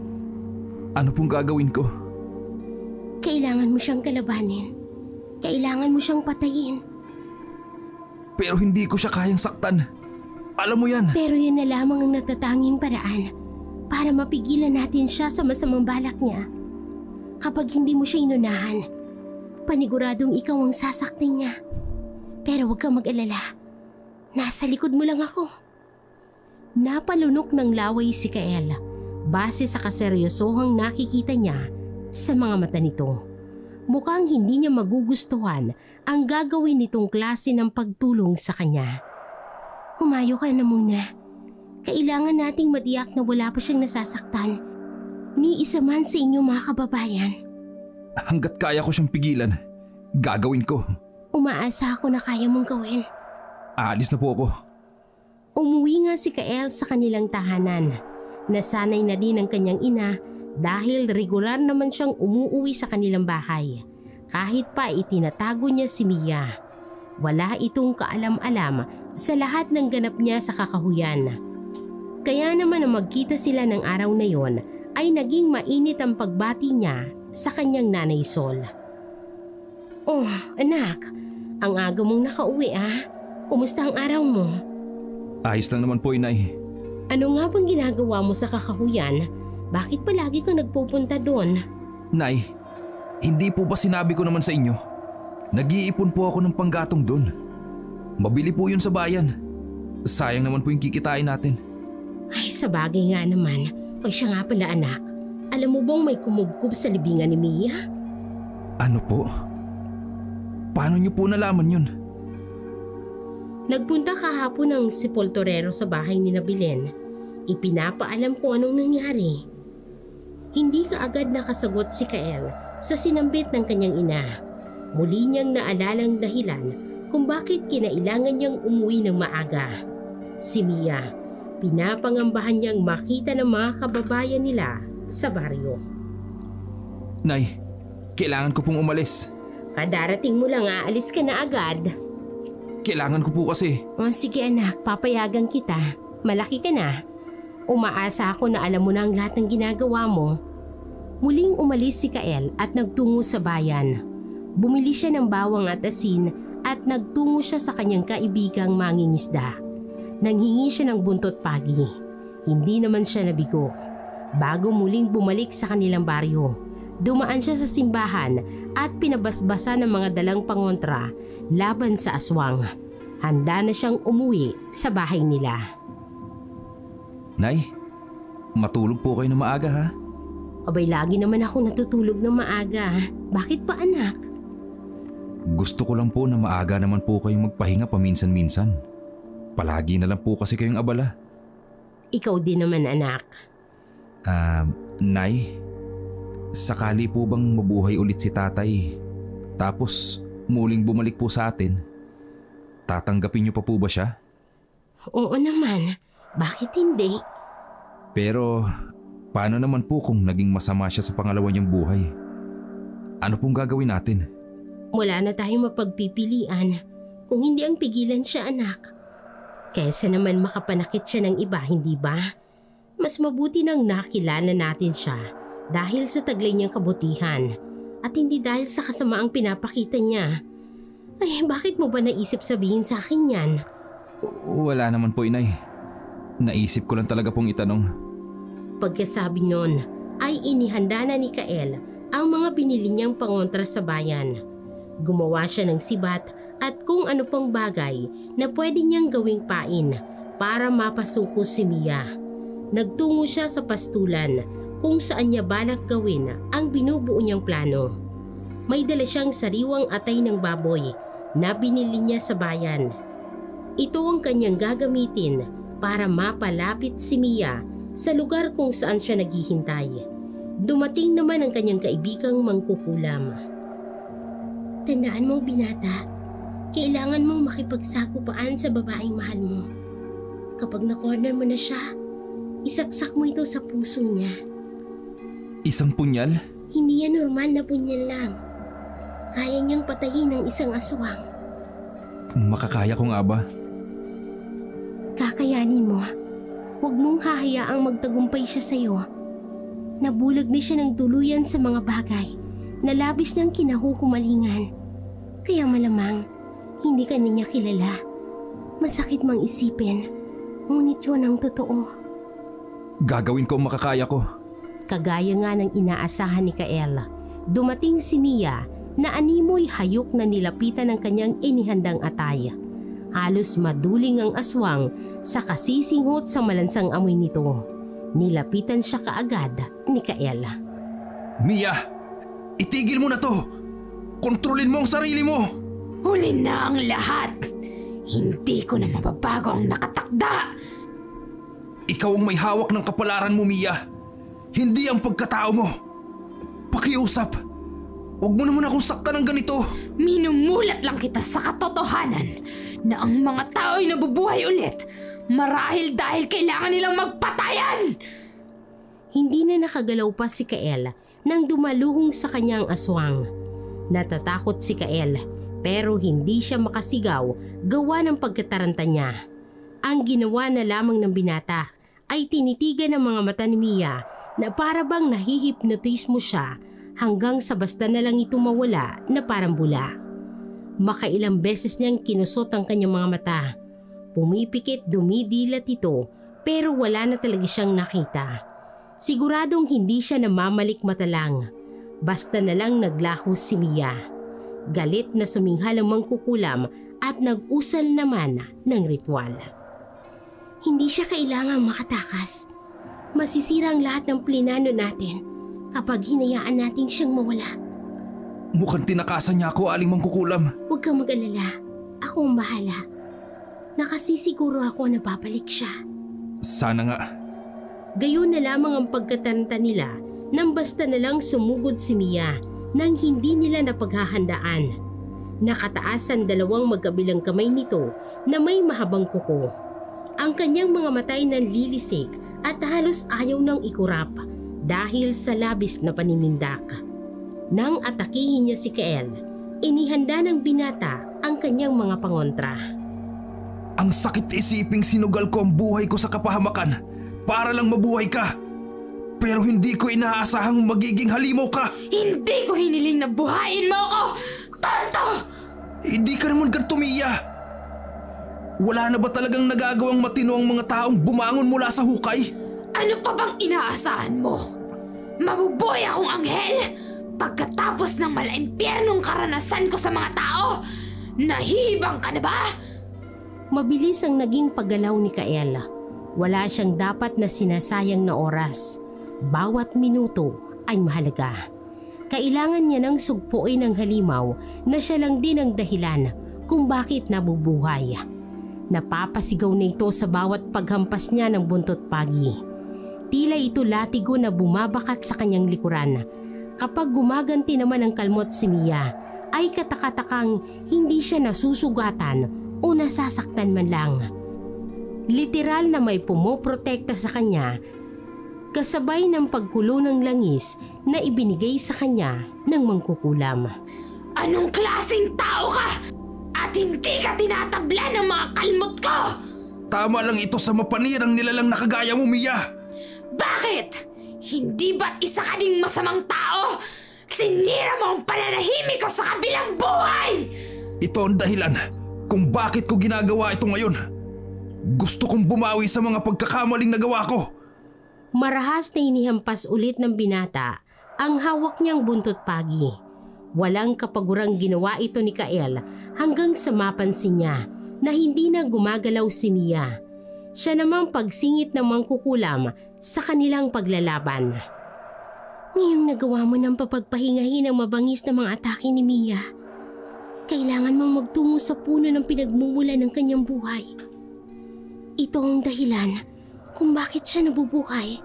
Ano pong gagawin ko? Kailangan mo siyang kalabanin. Kailangan mo siyang patayin. Pero hindi ko siya kayang saktan. Alam mo yan. Pero yun na lamang ang natatanging paraan para mapigilan natin siya sa masamang balak niya. Kapag hindi mo siya inunahan, Paniguradong ikaw ang sasaktan niya. Pero huwag kang mag-alala. Nasa likod mo lang ako. Napalunok ng laway si Kael base sa kaseryosohang nakikita niya sa mga mata nito. Mukhang hindi niya magugustuhan ang gagawin nitong klase ng pagtulong sa kanya. Humayo ka na muna. Kailangan nating matiyak na wala pa siyang nasasaktan. Ni isa man sa inyo mga kababayan. Hanggat kaya ko siyang pigilan, gagawin ko. Umaasa ako na kaya mong gawin. Aalis na po ako. Umuwi nga si Kael sa kanilang tahanan. Nasanay na din ang kanyang ina dahil regular naman siyang umuuwi sa kanilang bahay. Kahit pa itinatago niya si Mia. Wala itong kaalam-alam sa lahat ng ganap niya sa kakahuyan. Kaya naman na magkita sila ng araw na yon ay naging mainit ang pagbati niya sa kanyang nanay Sol. Oh, anak, ang aga mong nakauwi ah. Kumusta ang araw mo? Ayos lang naman po, Inay. Ano nga bang ginagawa mo sa kakahuyan? Bakit palagi kang nagpupunta doon? Nay, hindi po ba sinabi ko naman sa inyo? Nag-iipon po ako ng panggatong doon. Mabili po yun sa bayan. Sayang naman po yung kikitain natin. Ay, sa bagay nga naman. O siya nga pala anak, alam mo bang may kumubkob sa libingan ni Mia? Ano po? Paano niyo po nalaman yun? Nagpunta kahapon ang sepulturero sa bahay ni Belen. Ipinapaalam kung anong nangyari. Hindi kaagad nakasagot si Kael sa sinambit ng kanyang ina. Muli niyang naalalang dahilan kung bakit kinailangan niyang umuwi ng maaga. Si Mia, pinapangambahan niyang makita ng mga kababayan nila sa baryo. Nay, kailangan ko pong umalis. Kadarating mo lang aalis ka na agad. Kailangan ko po kasi. O sige anak, papayagan kita. Malaki ka na. Umaasa ako na alam mo na ang lahat ng ginagawa mo. Muling umalis si Kael at nagtungo sa bayan. Bumili siya ng bawang at asin at nagtungo siya sa kanyang kaibigang mangingisda. Nanghingi siya ng buntot pagi. Hindi naman siya nabigo. Bago muling bumalik sa kanilang baryo, dumaan siya sa simbahan at pinabasbasa ng mga dalang pangontra laban sa aswang. Handa na siyang umuwi sa bahay nila. Nay, matulog po kayo na maaga ha? Abay, lagi naman ako natutulog ng maaga. Bakit pa anak? Gusto ko lang po na maaga naman po kayong magpahinga paminsan-minsan. Palagi na lang po kasi kayong abala. Ikaw din naman anak. Nay, sakali po bang mabuhay ulit si tatay tapos muling bumalik po sa atin, tatanggapin niyo pa po ba siya? Oo naman. Bakit hindi? Pero paano naman po kung naging masama siya sa pangalawa niyang buhay? Ano pong gagawin natin? Wala na tayong mapagpipilian kung hindi ang pigilan siya anak. Kaysa naman makapanakit siya ng iba, hindi ba? Mas mabuti nang nakilala natin siya dahil sa taglay niyang kabutihan at hindi dahil sa kasamaang pinapakita niya. Ay, bakit mo ba naisip sabihin sa akin yan? Wala naman po, Inay. Naisip ko lang talaga pong itanong. Pagkasabi nun, ay inihanda na ni Kael ang mga binili niyang pangontra sa bayan. Gumawa siya ng sibat at kung ano pang bagay na pwede niyang gawing pain para mapasuko si Mia. Nagtungo siya sa pastulan kung saan niya balak gawin ang binubuo niyang plano. May dala siyang sariwang atay ng baboy na binili niya sa bayan. Ito ang kanyang gagamitin para mapalapit si Mia sa lugar kung saan siya naghihintay. Dumating naman ang kanyang kaibigang mangkukulam. Tandaan mo, binata, kailangan mong makipagsagupaan sa babaeng mahal mo. Kapag na-corner mo na siya, isaksak mo ito sa puso niya. Isang punyal? Hindi yan normal na punyal lang. Kaya niyang patayin ng isang aswang. Makakaya ko nga ba? Kakayanin mo. Huwag mong hahayaang magtagumpay siya sa'yo. Nabulag na siya ng tuluyan sa mga bagay na labis niyang kinahuhumalingan. Kaya malamang, hindi ka niya kilala. Masakit mang isipin, ngunit yun ang totoo. Gagawin ko ang makakaya ko. Kagaya nga ng inaasahan ni Kael, dumating si Mia na animoy hayok na nilapitan ng kanyang inihandang atay. Halos maduling ang aswang sa kasisinghot sa malansang amoy nito. Nilapitan siya kaagad ni Kael. Mia, itigil mo na to! Kontrolin mo ang sarili mo! Huli na ang lahat! Hindi ko na mababago ang nakatakda! Ikaw ang may hawak ng kapalaran mo, Mia. Hindi ang pagkatao mo. Pakiusap. Huwag mo naman akong saktan ng ganito. Minumulat lang kita sa katotohanan na ang mga tao'y nabubuhay ulit marahil dahil kailangan nilang magpatayan! Hindi na nakagalaw pa si Kael nang dumaluhong sa kanyang aswang. Natatakot si Kael pero hindi siya makasigaw gawa ng pagkataranta niya. Ang ginawa na lamang ng binata ay tinitigan ng mga mata ni Mia na para bang nahihipnotismo siya hanggang sa basta na lang ito mawala na parang bula. Makailang beses niyang kinusot ang kanyang mga mata. Pumipikit, dumidilat ito pero wala na talaga siyang nakita. Siguradong hindi siya namamalik mata lang. Basta na lang naglaho si Mia. Galit na suminghal ang mangkukulam at nag-usal naman ng ritual. Hindi siya kailangang makatakas. Masisira ang lahat ng plinano natin kapag hinayaan natin siyang mawala. Mukhang tinakasan niya ako, Aling Mangkukulam. Huwag kang mag-alala. Ako ang bahala. Nakasisiguro ako na babalik siya. Sana nga. Gayon na lamang ang pagkataranta nila nang basta na lang sumugod si Mia nang hindi nila napaghahandaan. Nakataas ang dalawang magkabilang kamay nito na may mahabang kuko. Ang kanyang mga matay nanlilisik at halos ayaw nang ikurap dahil sa labis na paninindak. Nang atakihin niya si Kael, inihanda ng binata ang kanyang mga pangontra. Ang sakit isiping sinugal ko ang buhay ko sa kapahamakan para lang mabuhay ka. Pero hindi ko inaasahang magiging halimaw ka. Hindi ko hiniling na buhayin mo ako! Tonto! Hindi ka naman ganito, Mia. Wala na ba talagang nagagawang matino ang mga taong bumangon mula sa hukay? Ano pa bang inaasahan mo? Mabubuhay akong anghel? Pagkatapos ng malaimpyernong karanasan ko sa mga tao, nahihibang ka na ba? Mabilis ang naging paggalaw ni Kael. Wala siyang dapat na sinasayang na oras. Bawat minuto ay mahalaga. Kailangan niya ng sugpuin ng halimaw na siya lang din ang dahilan kung bakit nabubuhay. Napapasigaw na ito sa bawat paghampas niya ng buntot pagi. Tila ito latigo na bumabakat sa kanyang likuran. Kapag gumaganti naman ang kalmot si Mia, ay katakatakang hindi siya nasusugatan o nasasaktan man lang. Literal na may pumoprotekta sa kanya, kasabay ng pagkulo ng langis na ibinigay sa kanya ng mangkukulam. Anong klaseng tao ka? At hindi ka tinatabla ng mga kalmot ko! Tama lang ito sa mapanirang nilalang na kagaya mo, Mia. Bakit? Hindi ba't isa ka ding masamang tao? Sinira mo ang pananahimik ko sa kabilang buhay! Ito ang dahilan kung bakit ko ginagawa ito ngayon. Gusto kong bumawi sa mga pagkakamaling nagawa ko. Marahas na inihampas ulit ng binata ang hawak niyang buntot pagi. Walang kapagurang ginawa ito ni Kael hanggang sa mapansin niya na hindi na gumagalaw si Mia. Siya namang pagsingit ng mangkukulam sa kanilang paglalaban. Ngayong nagawa mo ng papagpahingahin ang mabangis na mga atake ni Mia, kailangan mong magtungo sa puno ng pinagmumulan ng kanyang buhay. Ito ang dahilan kung bakit siya nabubuhay.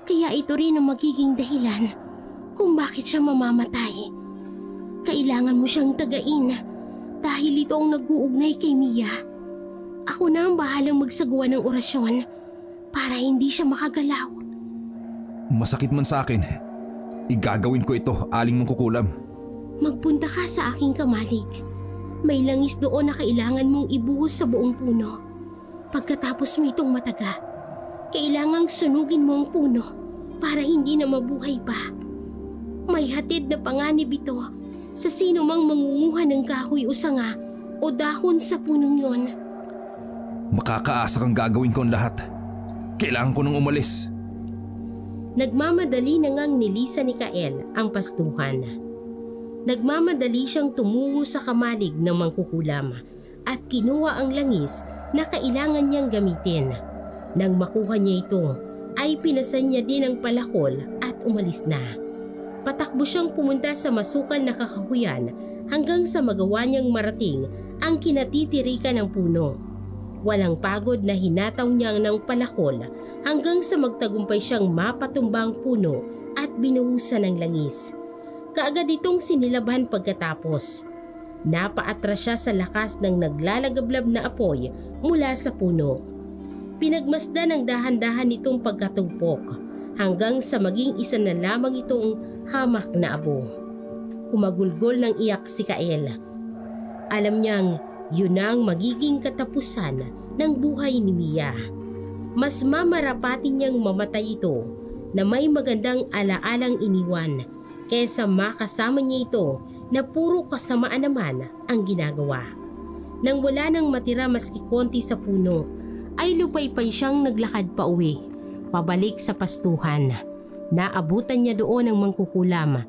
Kaya ito rin ang magiging dahilan kung bakit siya mamamatay. Kailangan mo siyang tagain dahil ito ang nag-uugnay kay Mia. Ako na ang bahalang magsagawa ng orasyon para hindi siya makagalaw. Masakit man sa akin, igagawin ko ito, Aling Mangkukulam. Magpunta ka sa aking kamalig. May langis doon na kailangan mong ibuhos sa buong puno. Pagkatapos mo itong mataga, kailangang sunugin mo ang puno para hindi na mabuhay pa. May hatid na panganib ito sa sino mang mangunguha ng kahoy o sanga o dahon sa punong yon. Makakaasa kang gagawin ko ang lahat. Kailangan ko nang umalis. Nagmamadali na ngang nilisa ni Kael ang pastuhan. Nagmamadali siyang tumungo sa kamalig ng mangkukulam at kinuha ang langis na kailangan niyang gamitin. Nang makuha niya ito, ay pinasan niya din ang palakol at umalis na. Patakbo siyang pumunta sa masukal na kakahuyan hanggang sa magawa niyang marating ang kinatitirikan ng puno. Walang pagod na hinataw niya ng palakol hanggang sa magtagumpay siyang mapatumbang puno at binuhusan ng langis. Kaagad itong sinilaban pagkatapos. Napaatras siya sa lakas ng naglalagablab na apoy mula sa puno. Pinagmasdan ng dahan-dahan itong pagkatugpok hanggang sa maging isa na lamang itong hamak na abo. Humagulgol ng iyak si Kael. Alam niyang yun ang magiging katapusan ng buhay ni Mia. Mas mamarapati niyang mamatay ito na may magandang alaalang iniwan kaysa makasama niya ito na puro kasamaan naman ang ginagawa. Nang wala nang matira maski konti sa puno, ay lupay-pay siyang naglakad pa uwi, pabalik sa pastuhan. Naabutan niya doon ang mangkukulam.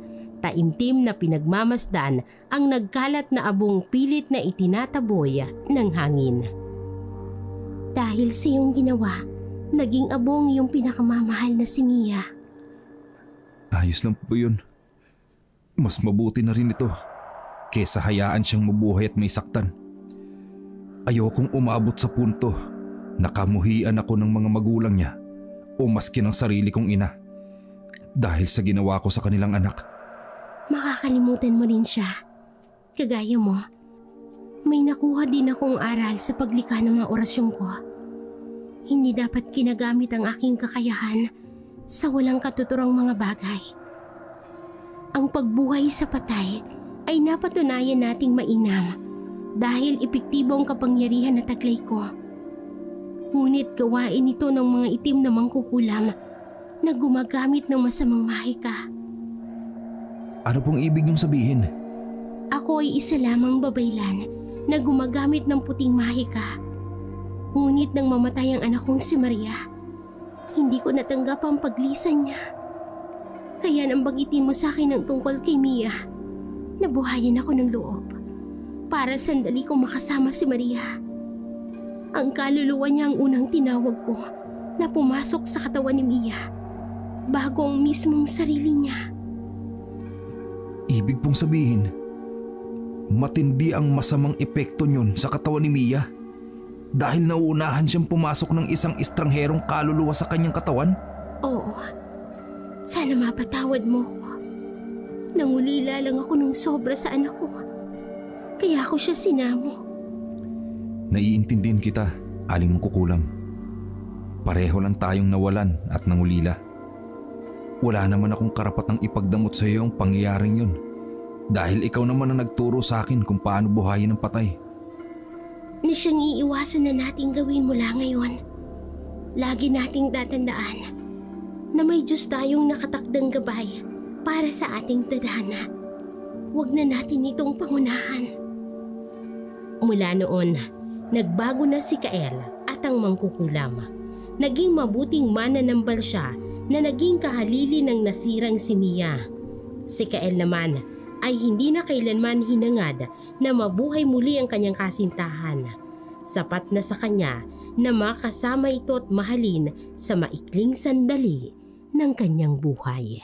Taimtim na pinagmamasdan ang nagkalat na abong pilit na itinataboy ng hangin. Dahil sa iyong ginawa, naging abong iyong pinakamamahal na si Mia. Ayos lang po yun. Mas mabuti na rin ito kesa hayaan siyang mabuhay at may saktan. Ayokong umabot sa punto na kamuhian ako ng mga magulang niya o maski ng sarili kong ina dahil sa ginawa ko sa kanilang anak. Makakalimutan mo rin siya. Kagaya mo, may nakuha din akong aral sa paglikha ng mga orasyon ko. Hindi dapat ginagamit ang aking kakayahan sa walang katuturang mga bagay. Ang pagbuhay sa patay ay napatunayan nating mainam dahil epektibo ang kapangyarihan na taglay ko. Ngunit gawain ito ng mga itim na mangkukulam na gumagamit ng masamang mahika. Ano pong ibig niyong sabihin? Ako ay isa lamang babaylan na gumagamit ng puting mahika. Ngunit nang mamatay ang anak kong si Maria, hindi ko natanggap ang paglisan niya. Kaya nang bagitin mo sa akin ang tungkol kay Mia, nabuhayan ako ng loob para sandali kong makasama si Maria. Ang kaluluwa niya ang unang tinawag ko na pumasok sa katawan ni Mia bago ang mismong sarili niya. Ibig pong sabihin, matindi ang masamang epekto niyon sa katawan ni Mia dahil nauunahan siyang pumasok ng isang estrangherong kaluluwa sa kanyang katawan? Oo. Sana mapatawad mo ko. Nangulila lang ako ng sobra sa anak ko. Kaya ako siya sinamo. Naiintindihan kita, Aling Mangkukulam. Pareho lang tayong nawalan at nangulila. Wala naman akong karapatang ipagdamot sa iyo ang pangyayaring yun dahil ikaw naman ang nagturo sa akin kung paano buhayin ang patay. Na siyang iiwasan na nating gawin mula ngayon. Lagi nating tatandaan na may Diyos tayong nakatakdang gabay para sa ating tadhana. Huwag na natin itong pangunahan. Mula noon, nagbago na si Kael at ang mangkukulam. Naging mabuting mananambal siya na naging kahalili ng nasirang si Mia. Si Kael naman ay hindi na kailanman hinangad na mabuhay muli ang kanyang kasintahan. Sapat na sa kanya na makasama ito at mahalin sa maikling sandali ng kanyang buhay.